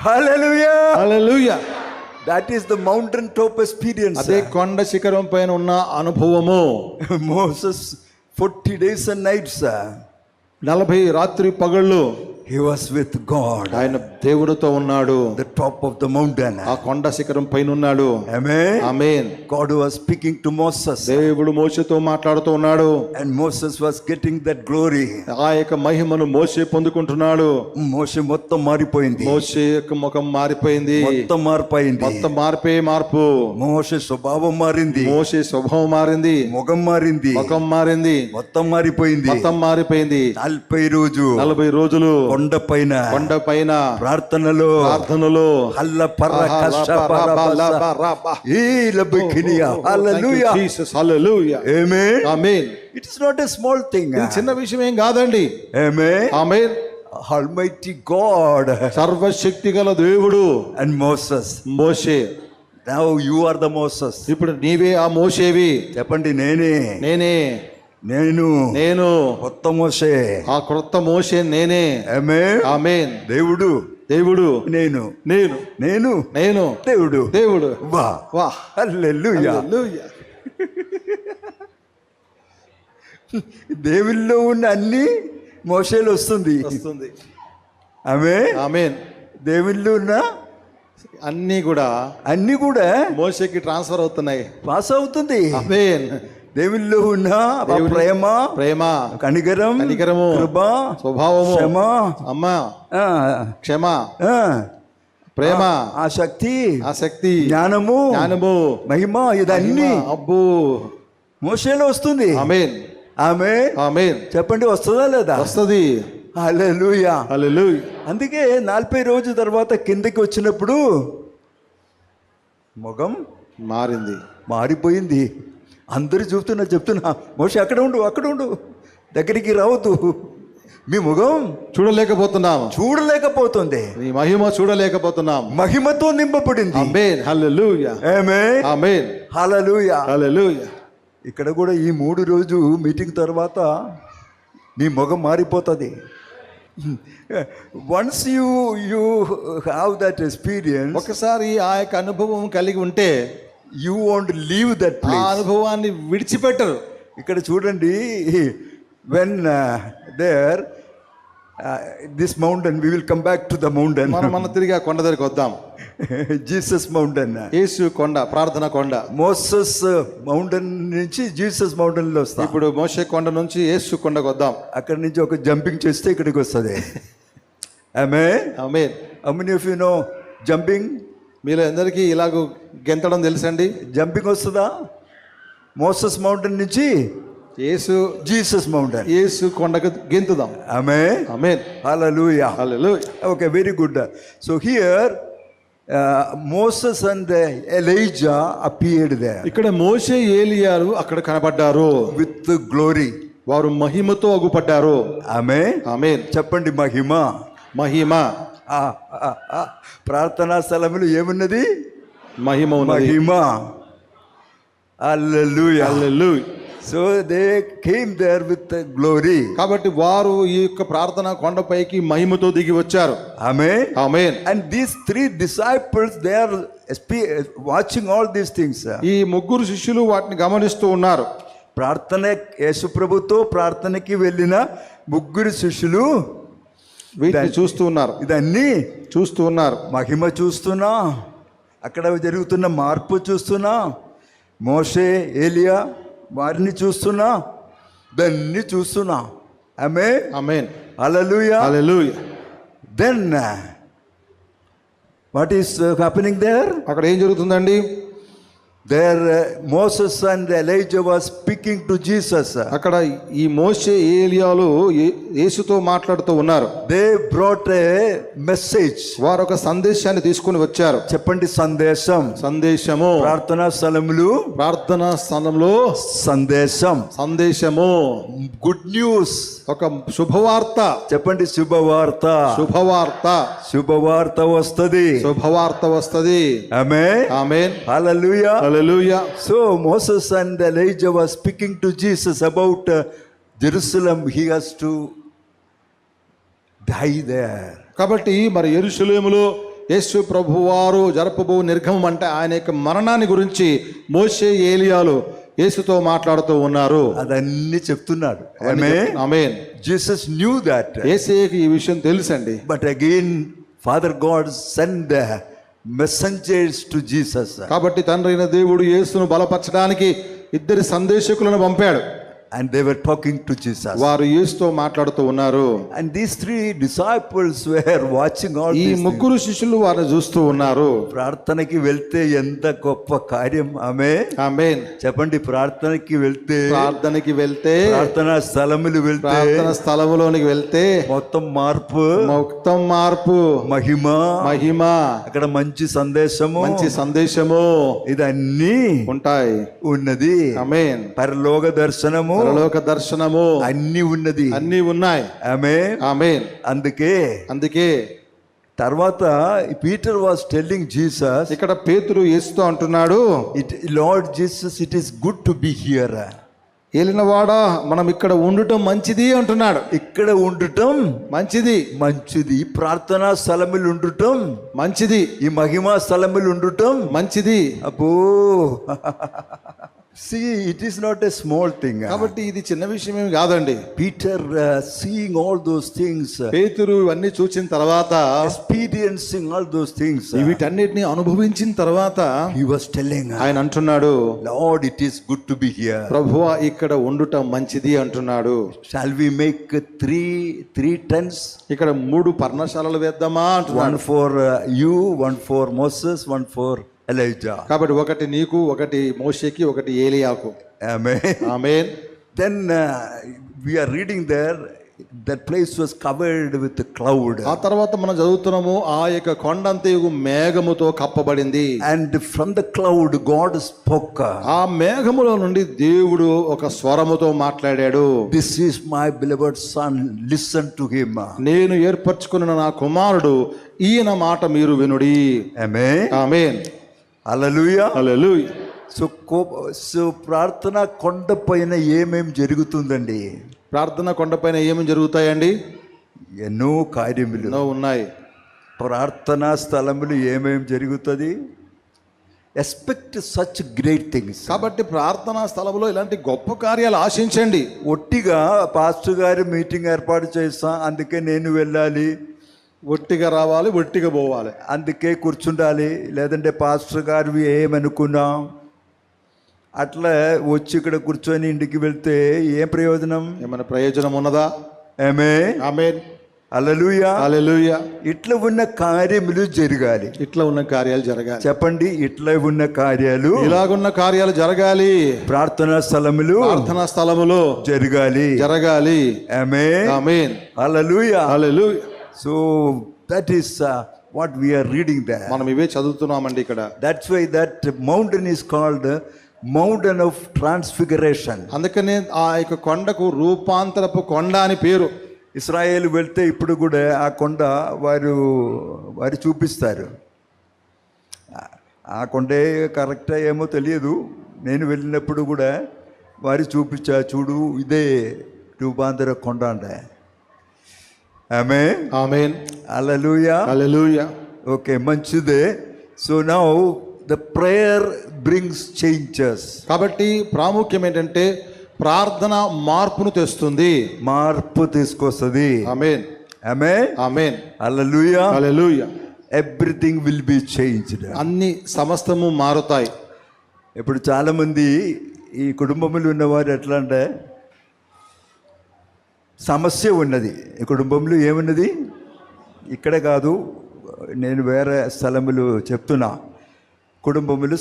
హల్లెలూయా. That is the mountain top experience. అదే కొండ శిఖరం పైన ఉన్న అనుభవము. Moses 40 days and nights. 40 రాత్రి పగళ్ళు. he was with God, ఆయన దేవునితో ఉన్నాడు, the top of the mountain. ఆ కొండ శిఖరం పైన ఉన్నాడు. Amen. Amen. God was speaking to Moses, దేవుడు మోషేతో మాట్లాడుతూ ఉన్నాడు. and Moses was getting that glory. ఆ యొక్క మహిమను మోషే పొందుకుంటున్నాడు. మోషే మొత్తం మారిపోయింది, మోషే యొక్క ముఖం మారిపోయింది, మొత్తం మారిపోయింది, మొత్తం మార్పు. మోషే స్వభావం మారింది, మోషే స్వభావం మారింది, ముఖం మారింది, ముఖం మారింది, మొత్తం మారిపోయింది. మొత్తం మారిపోయింది. 40 రోజు 40 రోజులు కొండ పైన ప్రార్థనలో హల్ల పర్ర కష్ట hallelujah. Amen. Amen. It's not a small thing, ఇది చిన్న విషయం ఏం కాదండి. ఆమేన్. ఆమేన్. ఆల్మైటీ గాడ్, సర్వశక్తిగల దేవుడు అండ్ మోసెస్, మోషే. Now you are the Moses. ఇప్పుడు నీవే ఆ మోషేవి. చెప్పండి, నేను కొత్త మోషే, ఆ క్రొత్త మోషే నేనే. ఆమేన్. ఆమేన్. దేవుడు నేను దేవుడు. వా హల్లెలూయా. దేవుల్లో ఉన్న అన్ని మోషేలు వస్తుంది. ఆమేన్. దేవుల్లో ఉన్న అన్ని కూడా మోషేకి ట్రాన్స్ఫర్ అవుతున్నాయి, పాస్ అవుతుంది. ఆమేన్. దేవుల్లో ఉన్న ప్రేమ, కనికరము, కృప, స్వభావము, క్షమ, ప్రేమ, ఆసక్తి, జ్ఞానము, మహిమ, ఇదన్నీ అబ్బో మోషేలో వస్తుంది. ఆమేన్. ఆమేన్. చెప్పండి, వస్తుందా లేదా? వస్తుంది. హల్లెలూయా. హల్లెలూయా. అందుకే 40 రోజు తర్వాత కిందకి వచ్చినప్పుడు ముఖం మారిపోయింది. అందరూ చెప్తున్నా మోషే అక్కడ ఉండు, దగ్గరికి రావద్దు, మీ ముఖం చూడలేకపోతుంది, నీ మహిమ చూడలేకపోతున్నాం. మహిమతో నింపబడింది. ఆమేన్. హల్లెలూయా. ఆమేన్. హల్లెలూయా. హల్లెలూయా. ఇక్కడ కూడా ఈ 3 రోజు మీటింగ్ తర్వాత మీ ముఖం మారిపోతుంది. Once you have that experience, ఒకసారి ఆ యొక్క అనుభవం కలిగి ఉంటే you want leave that place, ఆ అనుభవాన్ని విడిచిపెట్టరు. ఇక్కడ చూడండి, when there this mountain, we will come back to the mountain. మనం తిరిగి ఆ కొండ దగ్గరికి వద్దాం. జీసస్ మౌంటైన్, యేసు కొండ, ప్రార్థన కొండ. మోసెస్ మౌంటైన్ నుంచి జీసస్ మౌంటైన్ లో వస్తాం. ఇప్పుడు మోషే కొండ నుంచి యేసు కొండకు వద్దాం. అక్కడ నుంచి ఒక జంపింగ్ చేస్తే ఇక్కడికి వస్తుంది. ఆమేన్. Amen. How many of you know jumping? మీలో అందరికీ ఇలాగ గెంతడం తెలుసండి? జంపింగ్ వస్తుందా? మోసెస్ మౌంటైన్ నుంచి జీసస్ మౌంటైన్, యేసు కొండకు గెంతుదాం. Amen. Amen. Hallelujah. Hallelujah. Okay, very good. So here Moses and Elijah appeared there. ఇక్కడ మోషే, ఏలియాలు అక్కడ కనబడ్డారు విత్ గ్లోరీ. వారు మహిమతో అగుపడ్డారు. ఆమేన్. ఆమేన్. చెప్పండి, మహిమ. ప్రార్థనా స్థలములు ఏమున్నది? మహిమ. Hallelujah. Hallelujah. So they came there with glory. కాబట్టి వారు ఈ యొక్క ప్రార్థన కొండపైకి మహిమతో దిగి వచ్చారు. Amen. Amen. And these 3 disciples, they are watching all these things. ఈ 3 శిష్యులు వాటిని గమనిస్తూ ఉన్నారు. ప్రార్థన, యేసు ప్రభుతో ప్రార్థనకి వెళ్ళిన 3 శిష్యులు వీటిని చూస్తూ ఉన్నారు, ఇదన్నీ చూస్తూ ఉన్నారు. మహిమ చూస్తున్నా, అక్కడ జరుగుతున్న మార్పు చూస్తున్నా, మోషే, ఏలియా వారిని చూస్తున్నా, దాన్ని చూస్తున్నా. ఆమేన్. ఆమేన్. హల్లెలూయా. హల్లెలూయా. Then what is happening there? అక్కడ ఏం జరుగుతుందండి? There Moses and Elijah was speaking to Jesus. అక్కడ ఈ మోషే, ఏలియాలు యేసుతో మాట్లాడుతూ ఉన్నారు. They brought a message. వారు ఒక సందేశాన్ని తీసుకొని వచ్చారు. చెప్పండి, సందేశము. ప్రార్థనా స్థలంలో సందేశము. గుడ్ న్యూస్, ఒక శుభవార్త. చెప్పండి, శుభవార్త వస్తది. ఆమేన్. ఆమేన్. హల్లెలూయా. Hallelujah. So Moses and Elijah was speaking to Jesus about Jerusalem. He has to die there. కాబట్టి మరి యెరూషలేములో యేసు ప్రభువారు జరపబో నిర్గమం అంటే ఆయన యొక్క మరణాన్ని గురించి మోషే, ఏలియాలు యేసుతో మాట్లాడుతూ ఉన్నారు. అదన్నీ చెప్తున్నాడు. ఆమేన్. Jesus knew that. యేసుకి ఈ విషయం తెలుసండి. But again father God send messengers to Jesus. కాబట్టి తండ్రి అయిన దేవుడు యేసును బలపరచడానికి ఇద్దరు సందేశకులను పంపాడు. And they were talking to Jesus. వారు యేసుతో మాట్లాడుతూ ఉన్నారు. And these three disciples were watching all ఈ these things. ముగ్గురు శిష్యులు వారిని చూస్తూ ఉన్నారు. ప్రార్థనకి వెళ్తే ఎంత గొప్ప కార్యం. ఆమేన్. చెప్పండి, ప్రార్థనకి వెళ్తే, ప్రార్థనకి వెళ్తే, ప్రార్థనా స్థలములు వెళ్తే, ప్రార్థన స్థలములోనికి వెళ్తే మొత్తం మార్పు, మొత్తం మార్పు, మహిమ, మహిమ, అక్కడ మంచి సందేశము, మంచి సందేశము ఇదన్నీ ఉంటాయి. ఉన్నది. ఆమేన్. పరలోక దర్శనము, పరలోక దర్శనము అన్ని ఉన్నది. అన్ని ఉన్నాయి. ఆమేన్. అందుకే తర్వాత పీటర్ వాస్ టెల్లింగ్ జీసస్, ఇక్కడ పేతురు యేసుతో అంటున్నాడు, Lord Jesus, it is good to be here. ఏలినవాడా, మనం ఇక్కడ ఉండటం మంచిది అంటున్నాడు. ఇక్కడ ఉండటం మంచిది. ఈ ప్రార్థనా స్థలములు ఉండటం మంచిది. ఈ మహిమా స్థలములు ఉండటం మంచిది. అబ్బో, see, it is not a small thing. కాబట్టి ఇది చిన్న విషయం ఏమి కాదండి. Peter seeing all those things, పేతురు ఇవన్నీ చూసిన తర్వాత, experiencing all those things, వీటన్నిటిని అనుభవించిన తర్వాత he was telling, ఆయన అంటున్నాడు, Lord, it is good to be here. ప్రభువా, ఇక్కడ ఉండుట మంచిది అంటున్నాడు. Shall we make three tents? ఇక్కడ 3 పర్ణశాలలు వేద్దామా అంటున్నాడు. One for you, one for Moses, one for Elijah. కాబట్టి ఒకటి నీకు, ఒకటి మోషేకి, ఒకటి ఏలియాకు. ఆమేన్. Then we are reading there, that place was covered with a cloud. ఆ తర్వాత మనం చదువుతున్నాము, ఆ యొక్క కొండంతయు మేఘముతో కప్పబడింది. And from the cloud God spoke. ఆ మేఘములో నుండి దేవుడు ఒక స్వరముతో మాట్లాడాడు. This is my beloved son, listen to him. నేను ఏర్పరచుకున్న నా కుమారుడు, ఈయన మాట మీరు వినుడి. ఆమేన్. హల్లెలూయా. హల్లెలూయా. సో ప్రార్థన కొండపైన ఏమేం జరుగుతుందండి? ప్రార్థన కొండపైన ఏమేమి జరుగుతాయండి? ఎన్నో కార్యములు ఉన్నాయి. ప్రార్థనా స్థలములు ఏమేం జరుగుతుంది? Expect such great things. కాబట్టి ప్రార్థనా స్థలంలో ఇలాంటి గొప్ప కార్యాలు ఆశించండి. ఒట్టిగా పాస్టర్ గారు మీటింగ్ ఏర్పాటు చేస్తాం, అందుకే నేను వెళ్ళాలి, ఒట్టిగా రావాలి, ఒట్టిగా పోవాలి, అందుకే కూర్చుండాలి, లేదంటే పాస్టర్ గారు ఏమనుకున్నాం అట్లా వచ్చి ఇక్కడ కూర్చొని ఇంటికి వెళ్తే ఏం ప్రయోజనం? ఏమైనా ప్రయోజనం ఉన్నదా? ఆమేన్. హల్లెలూయా. హల్లెలూయా. ఇట్లా ఉన్న కార్యములు జరగాలి. ఇట్లా ఉన్న కార్యాలు జరగాలి. చెప్పండి, ఇట్లా ఉన్న కార్యాలు, ఇలాగున్న కార్యాలు జరగాలి. ప్రార్థనా స్థలములో జరగాలి. ఆమేన్. హల్లెలూయా. హల్లెలూయా. So that is what we are reading there. మనం ఇవే చదువుతున్నామండి ఇక్కడ. That's why that mountain is called mountain of transfiguration. అందుకనే ఆ యొక్క కొండకు రూపాంతరపు కొండ అని పేరు. ఇశ్రాయేలు వెళ్తే ఇప్పుడు కూడా ఆ కొండ వారు చూపిస్తారు. ఆ కొండే కరెక్టా ఏమో తెలియదు, నేను వెళ్ళినప్పుడు కూడా వారు చూపించా, చూడు ఇదే రూపాంతర కొండ అంటే. ఆమేన్. హల్లెలూయా. హల్లెలూయా. ఓకే, మంచిదే. So now the prayer brings changes. కాబట్టి ప్రాముఖ్యం ఏంటంటే ప్రార్థన మార్పును తెస్తుంది, మార్పు తీసుకొస్తుంది. ఆమేన్. ఆమేన్. హల్లెలూయా. హల్లెలూయా. Everything will be changed. అన్ని సమస్తము మారుతాయి. ఇప్పుడు చాలామంది ఈ కుటుంబంలో ఉన్నవారు ఎట్లా అంటే, సమస్య ఉన్నది ఈ కుటుంబంలో. ఏమున్నది? ఇక్కడే కాదు, నేను వేరే స్థలములు చెప్తున్నా. కుటుంబములు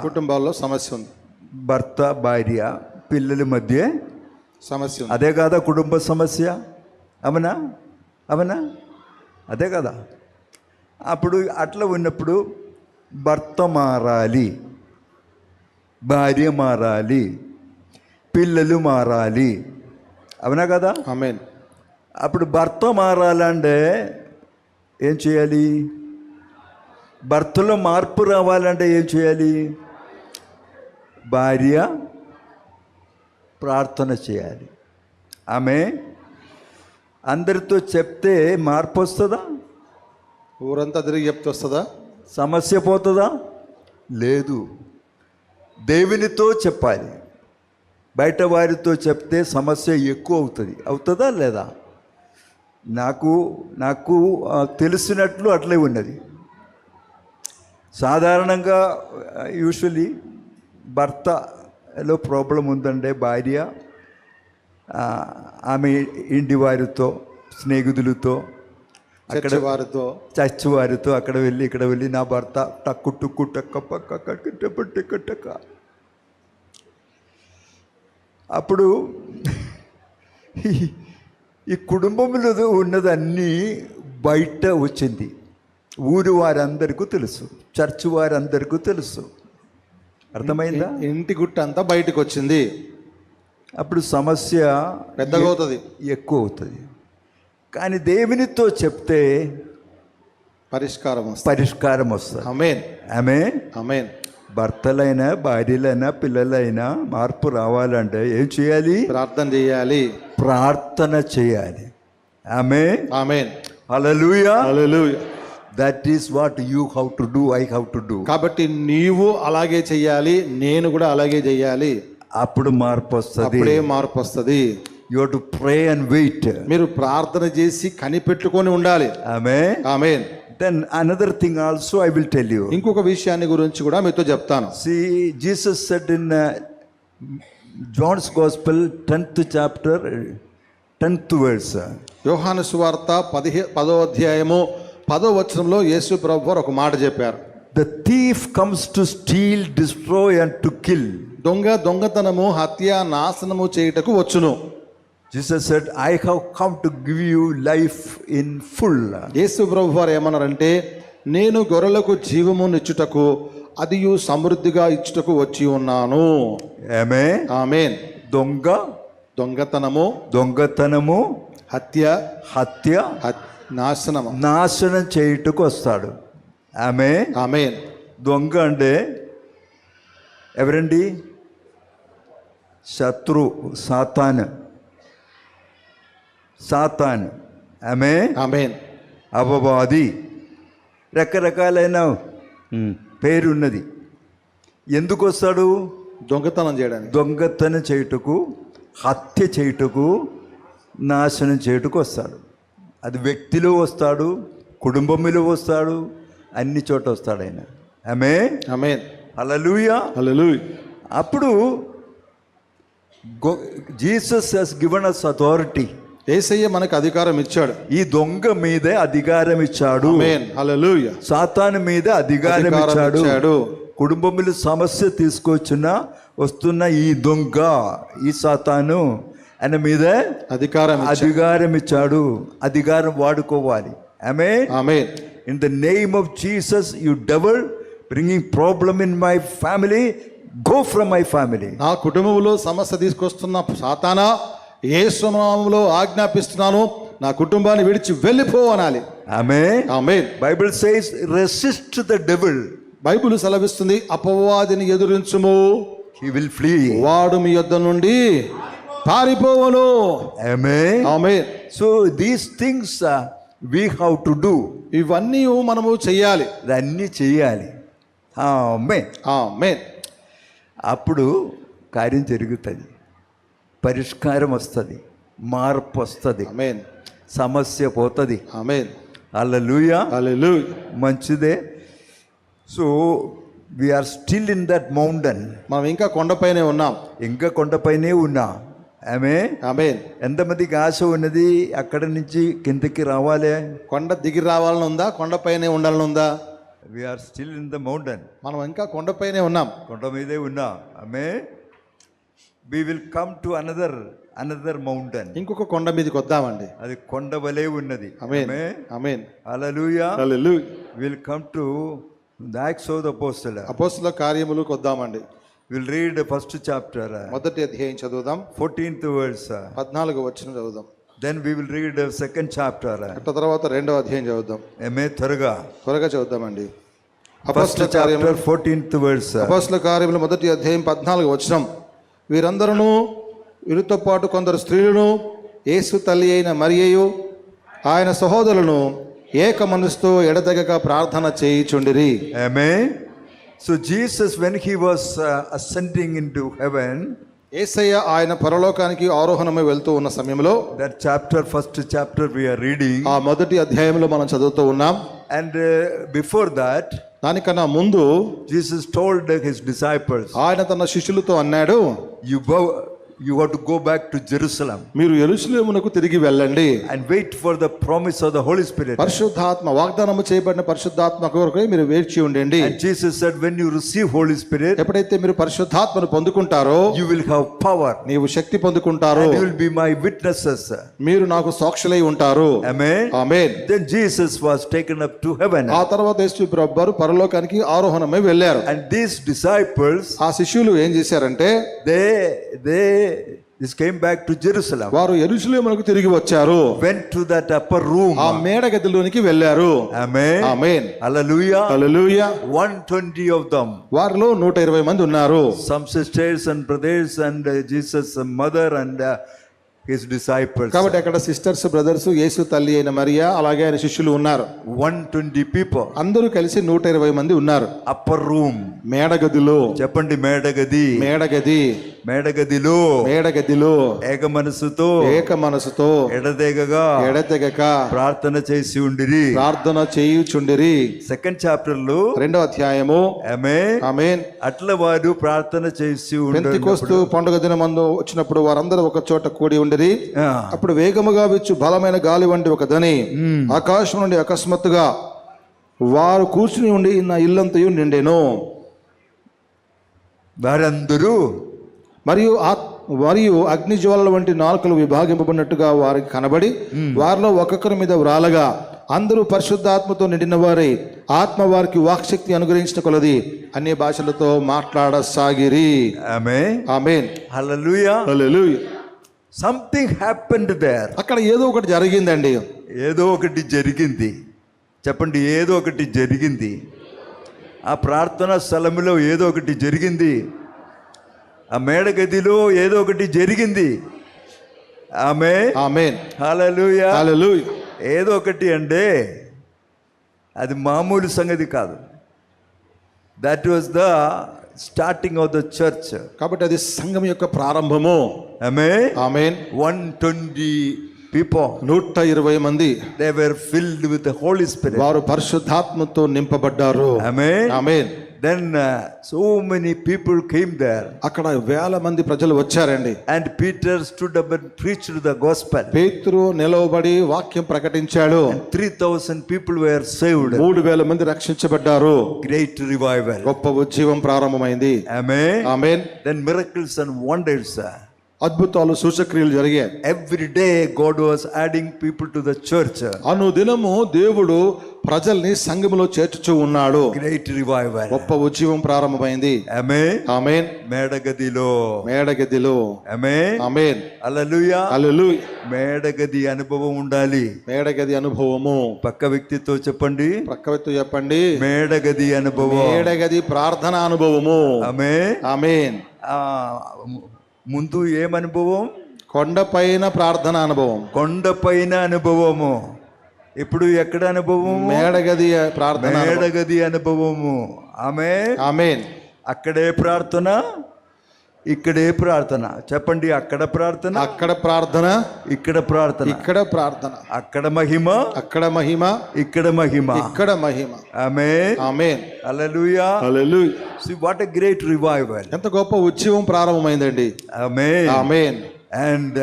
కుటుంబాల్లో సమస్య ఉంది. భర్త భార్య పిల్లల మధ్య సమస్య ఉంది. అదే కాదా కుటుంబ సమస్య? అవునా? అదే కదా. అప్పుడు అట్లా ఉన్నప్పుడు భర్త మారాలి, భార్య మారాలి, పిల్లలు మారాలి. అవునా కదా? ఆమేన్. అప్పుడు భర్త మారాలంటే ఏం చేయాలి? భర్తలో మార్పు రావాలంటే ఏం చేయాలి? భార్య ప్రార్థన చేయాలి. ఆమె అందరితో చెప్తే మార్పు వస్తుందా? ఊరంతా తిరిగి చెప్తే వస్తుందా? సమస్య పోతుందా? లేదు. దేవునితో చెప్పాలి. బయట వారితో చెప్తే సమస్య ఎక్కువ అవుతుందా లేదా? నాకు తెలిసినట్లు అట్లే ఉన్నది. సాధారణంగా యూజువలీ భర్తలో ప్రాబ్లం ఉందంటే భార్య ఆమె ఇంటి వారితో, స్నేహితులతో, అక్కడ చర్చి వారితో అక్కడ వెళ్ళి ఇక్కడ వెళ్ళి నా భర్త టక్కు టుక్కు టక్క పక్క టక్క. అప్పుడు ఈ కుటుంబంలో ఉన్నదన్నీ బయట వచ్చింది. ఊరు వారందరికీ తెలుసు, చర్చి వారందరికీ తెలుసు. అర్థమైందా? ఇంటి గుట్ట అంతా బయటకు వచ్చింది. అప్పుడు సమస్య పెద్దగా అవుతుంది, ఎక్కువ అవుతుంది. కానీ దేవునితో చెప్తే పరిష్కారం వస్తుంది. ఆమేన్, ఆమేన్, ఆమేన్. భర్తలైనా భార్యలైనా పిల్లలైనా మార్పు రావాలంటే ఏం చేయాలి? ప్రార్థన చేయాలి. ఆమేన్, ఆమేన్. హల్లెలూయా, హల్లెలూయా. That is what you how to do, I how to do. కాబట్టి నీవు అలాగే చెయ్యాలి, నేను కూడా అలాగే చెయ్యాలి. అప్పుడు మార్పు వస్తుంది. You have to pray and wait. మీరు ప్రార్థన చేసి కనిపెట్టుకొని ఉండాలి. ఆమేన్, ఆమేన్. Then another thing also I will tell you. ఇంకొక విషయాన్ని గురించి కూడా మీతో చెప్తాను. See, Jesus said in John's Gospel 10th chapter 10th verse. యోహాను సువార్త 10వ అధ్యాయము 10వ వచనంలో యేసు ప్రభువారు ఒక మాట చెప్పారు. The thief comes to steal, destroy and to kill. దొంగతనము, హత్య, నాశనము చేయుటకు వచ్చును. Jesus said, I have come to give you life in full. యేసు ప్రభువారు ఏమన్నారంటే, నేను గొర్రెలకు జీవమునిచ్చుటకు అదియు సమృద్ధిగా ఇచ్చుటకు వచ్చి ఉన్నాను. ఆమేన్, ఆమేన్. దొంగతనము, హత్య, నాశనం చేయుటకు వస్తాడు. ఆమేన్, ఆమేన్. దొంగ అంటే ఎవరండి? శత్రు, సాతాన్. ఆమేన్, ఆమేన్. అపవాది, రకరకాలైన పేరున్నది. ఎందుకు వస్తాడు? దొంగతనం చేయుటకు, హత్య చేయుటకు, నాశనం చేయుటకు వస్తాడు. అది వ్యక్తిలో వస్తాడు, కుటుంబంలో వస్తాడు, అన్ని చోట వస్తాడు ఆయన. ఆమేన్, ఆమేన్. హల్లెలూయా, హల్లెలూయా. అప్పుడు Jesus has given us authority. యేసయ్య మనకు అధికారం ఇచ్చాడు. ఈ దొంగ మీదే అధికారం ఇచ్చాడు. ఆమేన్, హల్లెలూయా. సాతాను మీద అధికారం ఇచ్చాడు. కుటుంబంలో సమస్య వస్తున్న ఈ దొంగ, ఈ సాతాను ఆయన మీద అధికారం ఇచ్చాడు. అధికారం వాడుకోవాలి. ఆమేన్, ఆమేన్. In the name of Jesus, you devil bringing problem in my family, go from my family. నా కుటుంబంలో సమస్య తీసుకొస్తున్న సాతానా, యేసు నామములో ఆజ్ఞాపిస్తున్నాను, నా కుటుంబాన్ని విడిచి వెళ్ళిపో అనాలి. ఆమేన్, ఆమేన్. Bible says resist the devil. Bible సెలవిస్తుంది, అపవాదిని ఎదురించుము, he will flee. వాడు మీ యొద్ద నుండి పారిపోవును. ఆమేన్, ఆమేన్. So these things we have to do. ఇవన్నీ మనము చెయ్యాలి, అన్నీ చెయ్యాలి. ఆమేన్, ఆమేన్. అప్పుడు కార్యం జరుగుతుంది, పరిష్కారం వస్తుంది, మార్పు వస్తుంది, ఆమేన్. సమస్య పోతుంది. ఆమేన్, హల్లెలూయా, హల్లెలూయా. మంచిదే. So we are still in that mountain. మనం ఇంకా కొండపైనే ఉన్నాం. ఆమేన్, ఆమేన్. ఎంతమందికి ఆశ ఉన్నది అక్కడ నుంచి కిందకి రావాలి? కొండ దిగి రావాలని ఉందా, కొండపైనే ఉండాలని ఉందా? we are still in the mountain. మనం ఇంకా కొండపైనే ఉన్నాం, కొండ మీదే ఉన్నాం. ఆమేన్. we will come to another mountain. ఇంకొక కొండ మీదకి వద్దామండి. అది కొండ వలె ఉన్నది. ఆమేన్, ఆమేన్. హల్లెలూయా, హల్లెలూయా. we'll come to the Acts of the Apostle. అపోస్తలుల కార్యములకు వద్దామండి. we'll read the first chapter. మొదటి అధ్యాయం చదువుదాం. 14th verse. 14వ వచనం చదువుదాం. then we will read the second chapter. తర్వాత 2వ అధ్యాయం చదువుదాం. త్వరగా చదువుదామండి. అపోస్తలుల కార్యములు 14th verse. అపోస్తలుల కార్యములు మొదటి అధ్యాయం 14వ వచనం. వీరితో పాటు కొందరు స్త్రీలను, యేసు తల్లి అయిన మరియయు ఆయన సహోదరులను ఏక మనసుతో ఎడతెగక ప్రార్థన చేయుచుండిరి. Amen. So Jesus, when he was ascending into heaven, యేసయ్య ఆయన పరలోకానికి ఆరోహణమై వెళ్తూ ఉన్న సమయంలో that chapter, first chapter we are reading, ఆ మొదటి అధ్యాయంలో మనం చదువుతూ ఉన్నాం. and before that దానికన్నా ముందు Jesus told his disciples, ఆయన తన శిష్యులతో అన్నాడు, you have to go back to Jerusalem మీరు యెరూషలేమునకు తిరిగి వెళ్ళండి and wait for the promise of the Holy Spirit. పరిశుద్ధాత్మ వాగ్దానము చేయబడిన పరిశుద్ధాత్మ కొరకు మీరు వేచి ఉండండి. And Jesus said, when you receive Holy Spirit, ఎప్పుడైతే మీరు పరిశుద్ధాత్మను పొందుకుంటారో you will have power నీవు శక్తి పొందుకుంటారు, and you will be my witnesses. మీరు నాకు సాక్షులై ఉంటారు. Amen. Amen. Then Jesus was taken up to heaven, ఆ తర్వాత యేసు ప్రభువారు పరలోకానికి ఆరోహణమై వెళ్ళారు. and these disciples, ఆ శిష్యులు ఏం చేశారంటే they came back to Jerusalem, వారు యెరూషలేమునకు తిరిగి వచ్చారు, went to that upper room. ఆ మేడ గదిలోనికి వెళ్ళారు. Amen. Amen. Hallelujah. Hallelujah. 120 of them, వారిలో 120 మంది ఉన్నారు. some sisters and brothers and Jesus' mother and his disciples. కాబట్టి అక్కడ సిస్టర్స్, బ్రదర్స్, యేసు తల్లి అయిన మరియా అలాగే ఆయన శిష్యులు ఉన్నారు. 120 people. అందరూ కలిసి 120 మంది ఉన్నారు. upper room, మేడగదిలో. చెప్పండి మేడగది. మేడగది. మేడగదిలో మేడగదిలో ఏక మనసుతో ఏక మనసుతో ఎడతెగగా ఎడతెగక ప్రార్థన చేసి ఉండిరి. ప్రార్థన చేయుచుండిరి. సెకండ్ చాప్టర్ లో 2వ అధ్యాయము. ఆమేన్. ఆమేన్. అట్లా వారు ప్రార్థన చేసి పెంతెకొస్తు పండుగ దినమందు వచ్చినప్పుడు వారందరూ ఒక చోట కూడి ఉండిరి. అప్పుడు వేగముగా విచ్చు బలమైన గాలి వంటి ఒక ధ్వని ఆకాశం నుండి అకస్మాత్తుగా వారు కూర్చుని ఉండి నా ఇల్లంతయు నిండెను. వారందరూ మరియు అగ్నిజ్వాలల వంటి నాలుకలు విభాగింపబడినట్టుగా వారికి కనబడి వారిలో ఒక్కొక్కరి మీద వ్రాలగా అందరూ పరిశుద్ధాత్మతో నిండిన వారై ఆత్మ వారికి వాక్శక్తి అనుగ్రహించిన కొలది అన్ని భాషలతో మాట్లాడసాగిరి. ఆమేన్. ఆమేన్. హల్లెలూయా. హల్లెలూయా. Something happened there. అక్కడ ఏదో ఒకటి జరిగిందండి. ఏదో ఒకటి జరిగింది. చెప్పండి, ఏదో ఒకటి జరిగింది. ఆ ప్రార్థనా స్థలంలో ఏదో ఒకటి జరిగింది. ఆ మేడగదిలో ఏదో ఒకటి జరిగింది. ఆమేన్. ఆమేన్. హల్లెలూయా. హల్లెలూయా. ఏదో ఒకటి అంటే అది మామూలు సంగతి కాదు. That was the starting of the church. కాబట్టి అది సంఘం యొక్క ప్రారంభము. ఆమేన్. ఆమేన్. 120 people, 120 మంది they were filled with the Holy Spirit. వారు పరిశుద్ధాత్మతో నింపబడ్డారు. Amen. Amen. Then so many people came there, అక్కడ వేల మంది ప్రజలు వచ్చారండి. and Peter stood up and preached the gospel. పేతురు నిలవబడి వాక్యం ప్రకటించాడు. And 3,000 people were saved. 3,000 మంది రక్షించబడ్డారు. Great revival. గొప్ప ఉజ్జీవం ప్రారంభమైంది. Amen. Amen. Then miracles and wonders. అద్భుతాలు, సూచక్రియలు జరిగాయి. Every day God was adding people to the church. అనుదినము దేవుడు ప్రజల్ని సంఘములో చేర్చుచూ ఉన్నాడు. Great revival. గొప్ప ఉజ్జీవం ప్రారంభమైంది. Amen. ఆమేన్. మేడగదిలో. మేడగదిలో. Amen. ఆమేన్. హల్లెలూయా. హల్లెలూయా. మేడగది అనుభవం ఉండాలి. మేడగది అనుభవము. పక్క వ్యక్తితో చెప్పండి, ప్రక్క వ్యక్తి చెప్పండి. మేడగది అనుభవం. మేడగది ప్రార్థన అనుభవము. ఆమేన్. ఆమేన్. ముందు ఏమనుభవం? కొండపైన ప్రార్థన అనుభవం. కొండపైన అనుభవము. ఇప్పుడు ఎక్కడ అనుభవం? మేడగది ప్రార్థన. మేడగది అనుభవము. ఆమేన్. ఆమేన్. అక్కడే ప్రార్థన, ఇక్కడే ప్రార్థన. చెప్పండి, అక్కడ ప్రార్థన, అక్కడ ప్రార్థన, ఇక్కడ ప్రార్థన. ఇక్కడ ప్రార్థన. అక్కడ మహిమ, అక్కడ మహిమ, ఇక్కడ మహిమ. ఇక్కడ మహిమ. ఆమేన్. ఆమేన్. హల్లెలూయా. హల్లెలూయా. See what a great revival. ఎంత గొప్ప ఉజ్జీవం ప్రారంభమైందండి. Amen. Amen. And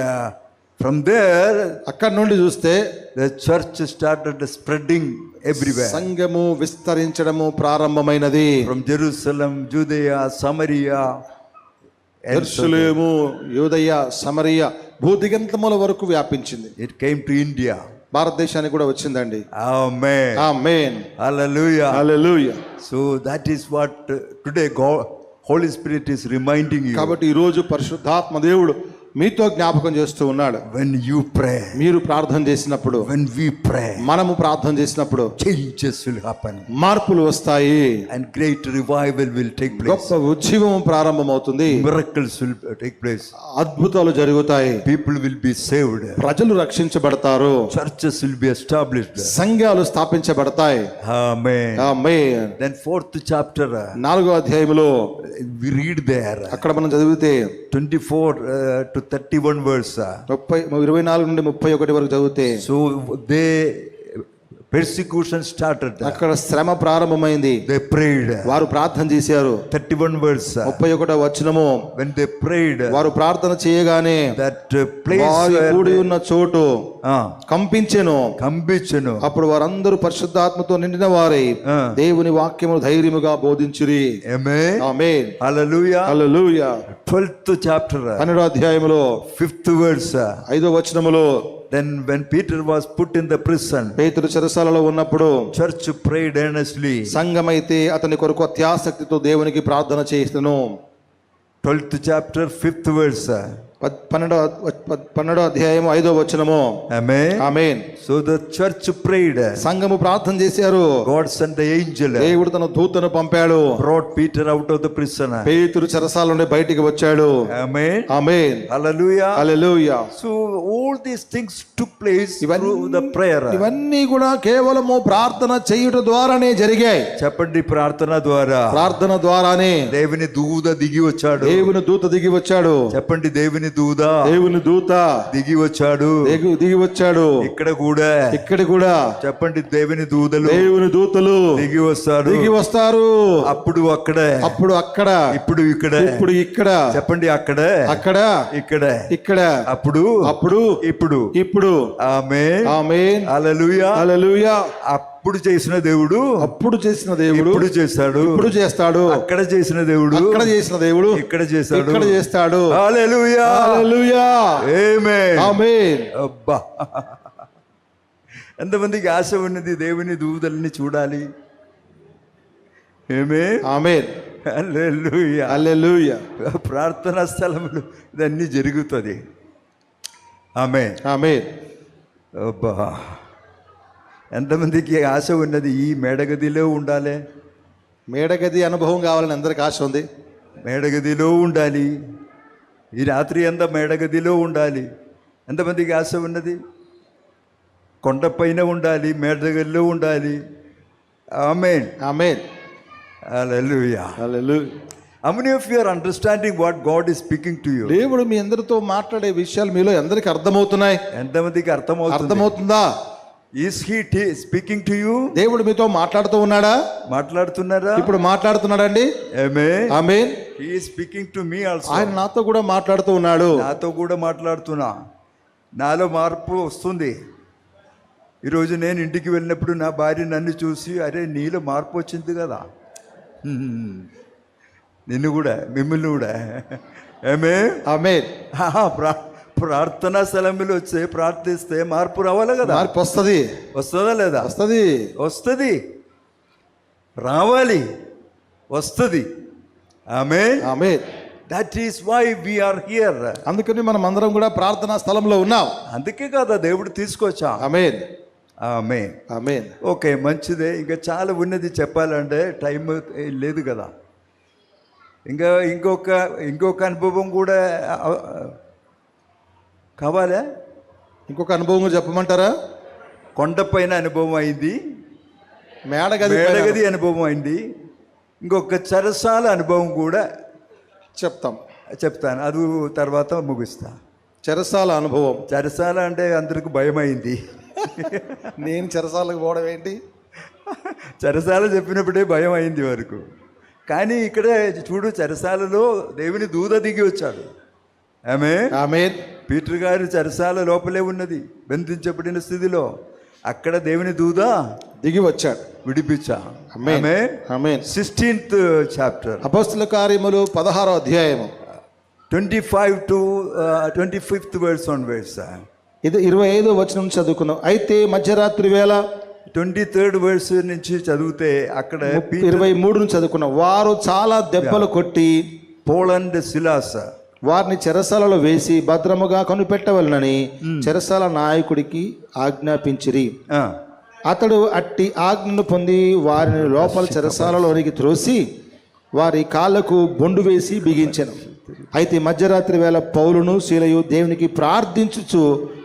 from there అక్కడ నుండి చూస్తే the church started spreading everywhere. సంఘము విస్తరించడము ప్రారంభమైనది. From Jerusalem, Judea, Samaria, యెరూషలేము, యూదయ, సమరయ, భూదిగంతముల వరకు వ్యాపించింది. it came to India. భారతదేశానికి కూడా వచ్చిందండి. Amen. Amen. Hallelujah. Hallelujah. So that is what today God, Holy Spirit is reminding you. కాబట్టి ఈ రోజు పరిశుద్ధాత్మ దేవుడు మీతో జ్ఞాపకం చేస్తూ ఉన్నాడు. when you pray, మీరు ప్రార్థన చేసినప్పుడు, when we pray, మనము ప్రార్థన చేసినప్పుడు changes will happen మార్పులు వస్తాయి, and great revival will take place. గొప్ప ఉజ్జీవం ప్రారంభమవుతుంది, Miracles will take place. అద్భుతాలు జరుగుతాయి, People will be saved. ప్రజలు రక్షించబడతారు, Churches will be established. సంఘాలు స్థాపించబడతాయి. Amen. ఆమేన్. Then 4th chapter, 4వ అధ్యాయములో we read there, అక్కడ మనం చదివితే 24 to 31 verse. 24 నుండి 31 వరకు చదివితే, So they persecution started. అక్కడ శ్రమ ప్రారంభమైంది. They prayed. వారు ప్రార్థన చేశారు. 31 verse. 31వ వచనము, When they prayed, వారు ప్రార్థన చేయగానే that place వారు where కూడి ఉన్న చోటు ah, కంపించెను. కంపించెను. అప్పుడు వారందరూ పరిశుద్ధాత్మతో నిండిన వారై దేవుని వాక్యము ధైర్యముగా బోధించిరి. Amen. ఆమేన్. Hallelujah. హల్లెలూయా. 12th chapter, 12వ అధ్యాయములో 5th verse. 5వ వచనములో, Then when Peter was put in the prison, పేతురు చెరసాలలో ఉన్నప్పుడు church prayed earnestly. సంఘమైతే అతని కొరకు అత్యాసక్తితో దేవునికి ప్రార్థన చేస్తును. 12th chapter, 5th verse. 12వ అధ్యాయం 5వ వచనము. Amen. Amen. So the church prayed. సంఘము ప్రార్థన చేశారు. God sent the angel, దేవుడు తన దూతను పంపాడు, brought Peter out of the prison. పేతురు చెరసాల నుండి బయటికి వచ్చాడు. Amen. Amen. Hallelujah. Hallelujah. So all these things took place through the prayer. ఇవన్నీ కూడా కేవలము ప్రార్థన చేయుట ద్వారానే జరిగాయి. చెప్పండి, ప్రార్థన ద్వారా. ప్రార్థన ద్వారానే దేవుని దూత దిగి వచ్చాడు. దేవుని దూత దిగి వచ్చాడు. చెప్పండి, దేవుని దూత దేవుని దూత దిగి వచ్చాడు. దిగి వచ్చాడు. ఇక్కడ కూడా. ఇక్కడ కూడా చెప్పండి, దేవుని దూతలు దేవుని దూతలు దిగి వస్తారు. అప్పుడు అక్కడ, అప్పుడు అక్కడ, ఇప్పుడు ఇక్కడ, ఇప్పుడు ఇక్కడ. చెప్పండి, అక్కడ, అక్కడ, ఇక్కడ, ఇక్కడ. అప్పుడు, అప్పుడు, ఇప్పుడు, ఇప్పుడు. ఆమేన్. ఆమేన్. హల్లెలూయా. హల్లెలూయా. అప్పుడు చేసిన దేవుడు అప్పుడు చేసిన దేవుడు ఇప్పుడు చేస్తాడు. ఇప్పుడు చేస్తాడు. అక్కడ చేసిన దేవుడు అక్కడ చేసిన దేవుడు ఇక్కడ చేస్తాడు. ఇక్కడ చేస్తాడు. హల్లెలూయా. హల్లెలూయా. ఆమేన్. ఆమేన్. అబ్బా, ఎంతమందికి ఆశ ఉన్నది దేవుని దూతల్ని చూడాలి. ఆమేన్. ఆమేన్. హల్లెలూయా. హల్లెలూయా. ప్రార్థనా స్థలములు ఇదన్నీ జరుగుతుంది. ఆమేన్. ఆమేన్. అబ్బా, ఎంతమందికి ఆశ ఉన్నది ఈ మేడగదిలో ఉండాలి. మేడగది అనుభవం కావాలని అందరికి ఆశ ఉంది. మేడగదిలో ఉండాలి. ఈ రాత్రి అంతా మేడగదిలో ఉండాలి. ఎంతమందికి ఆశ ఉన్నది? కొండపైన ఉండాలి, మేడగదిలో ఉండాలి. ఆమేన్. ఆమేన్. హల్లెలూయా. హల్లెలూయా. How many of you are understanding what God is speaking to you? దేవుడు మీ అందరితో మాట్లాడే విషయాలు మీలో అందరికి అర్థమవుతున్నాయి. ఎంతమందికి అర్థమవుతుందా? Is he speaking to you? దేవుడు మీతో మాట్లాడుతూ ఉన్నాడా? మాట్లాడుతున్నారా? ఇప్పుడు మాట్లాడుతున్నాడండి. ఆమేన్. ఆమేన్. He is speaking to me also. ఆయన నాతో కూడా మాట్లాడుతూ ఉన్నాడు. నాతో కూడా మాట్లాడుతున్నా. నాలో మార్పు వస్తుంది. ఈరోజు నేను ఇంటికి వెళ్ళినప్పుడు నా భార్య నన్ను చూసి, అరే నీలో మార్పు వచ్చింది కదా, నిన్ను కూడా, మిమ్మల్ని కూడా. ఆమేన్. ఆమేన్. ప్రార్థనా స్థలంలో వచ్చి ప్రార్థిస్తే మార్పు రావాలి కదా. మార్పు వస్తుంది. వస్తుందా లేదా? వస్తుంది. రావాలి. వస్తుంది. ఆమేన్. ఆమేన్. That is why we are here. అందుకని మనం అందరం కూడా ప్రార్థనా స్థలంలో ఉన్నాం. అందుకే కదా దేవుడు తీసుకొచ్చా. ఆమేన్. ఆమేన్. ఆమేన్. ఓకే, మంచిదే. ఇంకా చాలా ఉన్నది చెప్పాలంటే టైం లేదు కదా. ఇంకొక అనుభవం కూడా కావాలా? ఇంకొక అనుభవం చెప్పమంటారా? కొండపైన అనుభవం అయింది, మేడగది అనుభవం అయింది, ఇంకొక చెరసాల అనుభవం కూడా చెప్తాను. అది తర్వాత ముగిస్తా. చెరసాల అనుభవం. చెరసాల అంటే అందరికి భయం అయింది. నేను చెరసాలకు పోవడం ఏంటి? చెరసాల చెప్పినప్పుడే భయం అయింది వరకు. కానీ ఇక్కడ చూడు, చెరసాలలో దేవుని దూత దిగి వచ్చాడు. ఆమేన్. పీటర్ గారి చెరసాల లోపలే ఉన్నది, బంధించబడిన స్థితిలో. అక్కడ దేవుని దూత దిగి వచ్చాడు, విడిపించా. ఆమేన్. 16th chapter, అపోస్తలుల కార్యములు 16వ అధ్యాయము 25 to 25th verse onwards. ఇది 25వ వచనం చదువుకున్నాం. అయితే మధ్యరాత్రి వేళ 23rd verse నుంచి చదివితే అక్కడ 23 నుంచి చదువుకున్నాం. వారు చాలా దెబ్బలు కొట్టి పౌల్ అండ్ సిలాస్ వారిని చెరసాలలో వేసి భద్రముగా కనిపెట్టవలనని చెరసాల నాయకుడికి ఆజ్ఞాపించిరి. అతడు అట్టి ఆజ్ఞను పొంది వారిని లోపల చెరసాలలోనికి త్రోసి వారి కాళ్లకు బొండు వేసి బిగించెను. అయితే మధ్యరాత్రి వేళ పౌలును శీలయు దేవునికి ప్రార్థించుచు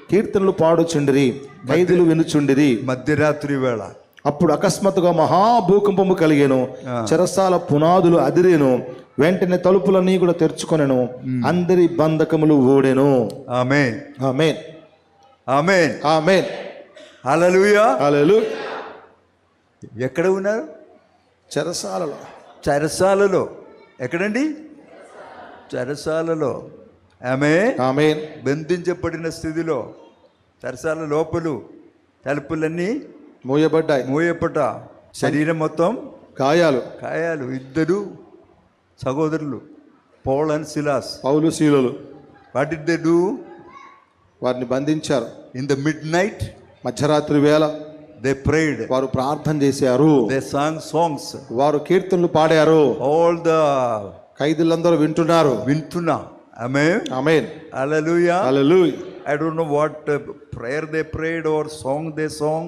కీర్తనలు పాడుచుండిరి, ఖైదీలు వినుచుండిరి. మధ్యరాత్రి వేళ అప్పుడు అకస్మాత్తుగా మహాభూకంపము కలిగెను, చెరసాల పునాదులు అదిరేను, వెంటనే తలుపులన్నీ కూడా తెరుచుకొనెను, అందరి బంధకములు ఊడెను. ఆమేన్, ఆమేన్, ఆమేన్, ఆమేన్. హల్లెలూయా, హల్లెలూయా. ఎక్కడ ఉన్నారు? చెరసాలలో. చెరసాలలో. ఎక్కడండి? చెరసాలలో. ఆమేన్, ఆమేన్. బంధించబడిన స్థితిలో చెరసాల లోపలు తలుపులన్నీ మూయబడ్డాయి. మూయపట, శరీరం మొత్తం గాయాలు. గాయాలు. ఇద్దరు సహోదరులు, పౌల్ అండ్ సిలాస్. పౌలు శీలలు. What did they do? వారిని బంధించారు. ఇన్ ద మిడ్ నైట్ మధ్యరాత్రి వేళ దే ప్రేడ్. వారు ప్రార్థన చేశారు. They sang songs. వారు కీర్తనలు పాడారు. ఆల్ ద ఖైదీలందరూ వింటున్నారు. వింటున్నా. ఆమేన్, ఆమేన్. హల్లెలూయా, హల్లెలూయా. I don't know what prayer they prayed or song they sang.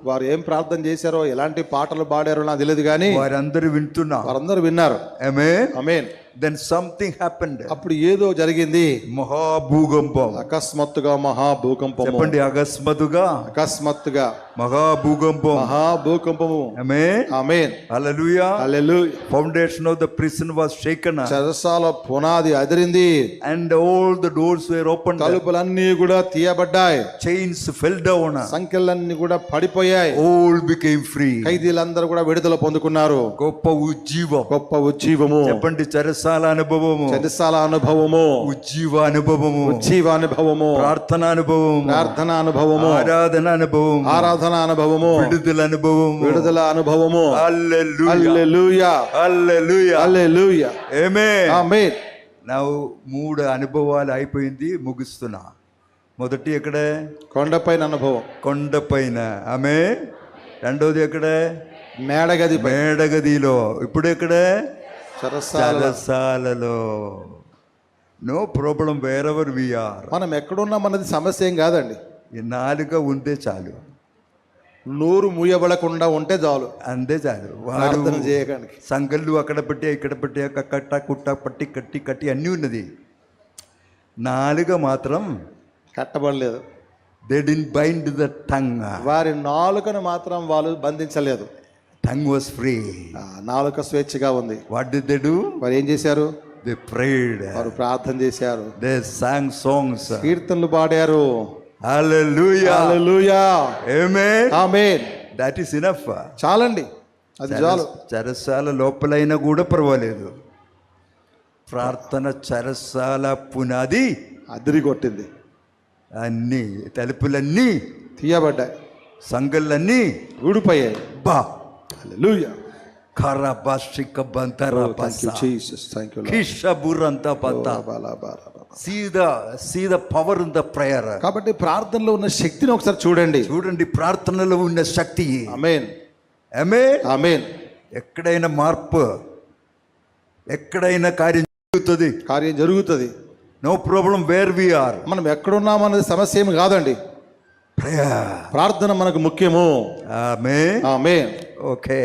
వారు ఏం ప్రార్థన చేశారో, ఎలాంటి పాటలు పాడారో నాకు తెలియదు కానీ వారందరూ వింటున్నా. వారందరూ విన్నారు. ఆమేన్, ఆమేన్. then something happened. అప్పుడు ఏదో జరిగింది. మహాభూకంపం. అకస్మాత్తుగా మహాభూకంపం. చెప్పండి, అకస్మాత్తుగా. అకస్మాత్తుగా మహాభూకంపం. మహాభూకంపము. ఆమేన్, ఆమేన్. హల్లెలూయా, హల్లెలూయా. Foundation of the prison was shaken. చెరసాల పునాది అదిరింది. And all the doors were opened. తలుపులన్నీ కూడా తీయబడ్డాయి. Chains fell down. సంఖ్యలన్నీ కూడా పడిపోయాయి. All became free. ఖైదీలందరూ కూడా విడుదల పొందుకున్నారు. గొప్ప ఉజ్జీవం. గొప్ప ఉజ్జీవము. చెప్పండి, చెరసాల అనుభవము, చెరసాల అనుభవము, ఉజ్జీవ అనుభవము, ఉజ్జీవ అనుభవము, ప్రార్థన అనుభవము, ప్రార్థన అనుభవము, ఆరాధన అనుభవము, ఆరాధన అనుభవము, విడుదల అనుభవము, విడుదల అనుభవము. హల్లెలూయా, హల్లెలూయా, హల్లెలూయా, హల్లెలూయా. ఆమేన్, ఆమేన్. నా 3 అనుభవాలు అయిపోయింది, ముగిస్తున్నా. మొదటి ఎక్కడ? కొండపైన అనుభవం. కొండపైన. ఆమేన్. రెండోది ఎక్కడ? మేడగది. మేడగదిలో. ఇప్పుడు ఎక్కడ? చెరసాల. చెరసాలలో. No problem, wherever we are. మనం ఎక్కడున్నాం అన్నది సమస్య ఏం కాదండి. ఈ నాలుక ఉంటే చాలు, నోరు మూయబడకుండా ఉంటే చాలు. అంతే చాలు. ప్రార్థన చేయడానికి సంకళ్ళు అక్కడ పెట్టి ఇక్కడ పెట్టి కట్ట కుట్ట పట్టి కట్టి కట్టి అన్నీ ఉన్నది. నాలుక మాత్రం కట్టబడలేదు. They did bind the tongue. వారి నాలుకను మాత్రం వాళ్ళు బంధించలేదు. Tongue was free. నాలుక స్వేచ్ఛగా ఉంది. What did they do? వారు ఏం చేశారు? They prayed. వారు ప్రార్థన చేశారు. They sang songs. కీర్తనలు పాడారు. హల్లెలూయా, హల్లెలూయా, ఆమేన్, ఆమేన్. That is enough. చాలండి, అది చాలు. చెరసాల లోపలైనా కూడా పర్వాలేదు. ప్రార్థన చెరసాల పునాది అదిరిగొట్టింది. అన్నీ తలుపులన్నీ తీయబడ్డాయి. సంగళ్ళన్నీ ఊడిపోయాయి. బా. హల్లెలూయా. ఖరబాషిక బంతరా బసా. Jesus, thank you Lord. కిషబురంత బతా. See the power in the prayer. కాబట్టి ప్రార్థనలో ఉన్న శక్తిని ఒకసారి చూడండి. చూడండి, ప్రార్థనలో ఉన్న శక్తి. ఆమేన్, ఆమేన్, ఆమేన్. ఎక్కడైనా మార్పు, ఎక్కడైనా కార్యం జరుగుతుంది. కార్యం జరుగుతుంది. No problem where we are. మనం ఎక్కడున్నాం అనేది సమస్య ఏమి కాదండి. ప్రేయర్, ప్రార్థన మనకు ముఖ్యము. ఆమేన్, ఆమేన్. ఓకే.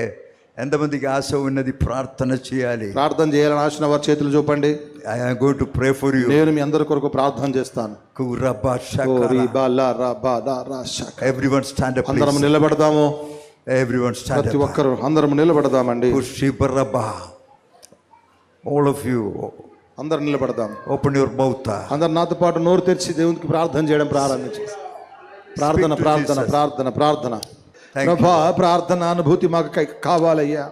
ఎంతమందికి ఆశ ఉన్నది ప్రార్థన చేయాలి? ప్రార్థన చేయాలని ఆశ వారి చేతులు చూపండి. I am going to pray for you. నేను మీ అందరి కొరకు ప్రార్థన చేస్తాను. Everyone stand up. అందరం నిలబడదాము. ఎవ్రీవన్ స్టాండ్ ప్రతి అప్. ఒక్కరు అందరం నిలబడదామండి. ఆల్ ఆఫ్ యు అందరం నిలబడదాం. Open your mouth. అందరు నాతో పాటు నోరు తెరిచి దేవునికి ప్రార్థన చేయడం ప్రారంభించి ప్రార్థన ప్రార్థన ప్రార్థన ప్రార్థన. ప్రభా, ప్రార్థన అనుభూతి మాకు కావాలయ్యా.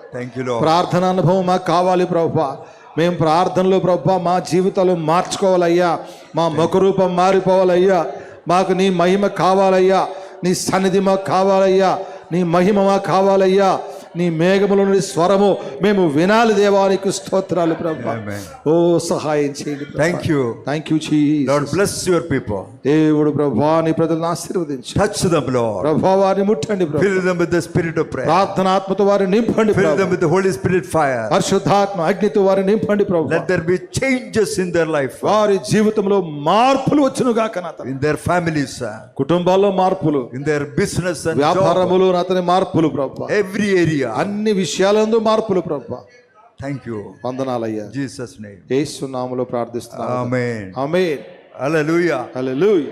ప్రార్థన అనుభవం మాకు కావాలి ప్రభా. మేము ప్రార్థనలో ప్రభా మా జీవితాలు మార్చుకోవాలయ్యా. మా ముఖరూపం మారిపోవాలయ్యా. మాకు నీ మహిమ కావాలయ్యా. నీ సన్నిధి మాకు కావాలయ్యా. నీ మహిమ మాకు కావాలయ్యా. నీ మేఘములో నుండి స్వరము మేము వినాలి. దేవానికి స్తోత్రాలు ప్రభా. ఓ సహాయం చేయండి. Thank you Jesus. Lord bless your people. దేవుడు ప్రభువా నీ ప్రజలను ఆశీర్వదించు. Touch them, Lord. ప్రభువా వారిని ముట్టండి ప్రభు. Fill them with the spirit of prayer. ప్రార్థనాత్మతో వారిని నింపండి Fill Prabhu. them with the Holy Spirit fire. పరిశుద్ధాత్మ అగ్నితో వారిని నింపండి ప్రభు. Let there be changes in their life. వారి జీవితంలో మార్పులు వచ్చును గాక నాత. In their families, కుటుంబాల్లో మార్పులు, in their business and job. వ్యాపారములు అతని మార్పులు ప్రభు. Every area. అన్ని విషయాలందు మార్పులు ప్రభు. Thank you. వందనాలయ్యా. Jesus' name. యేసు నామములో ప్రార్థిస్తున్నాను. Amen. ఆమేన్. Hallelujah. హల్లెలూయా.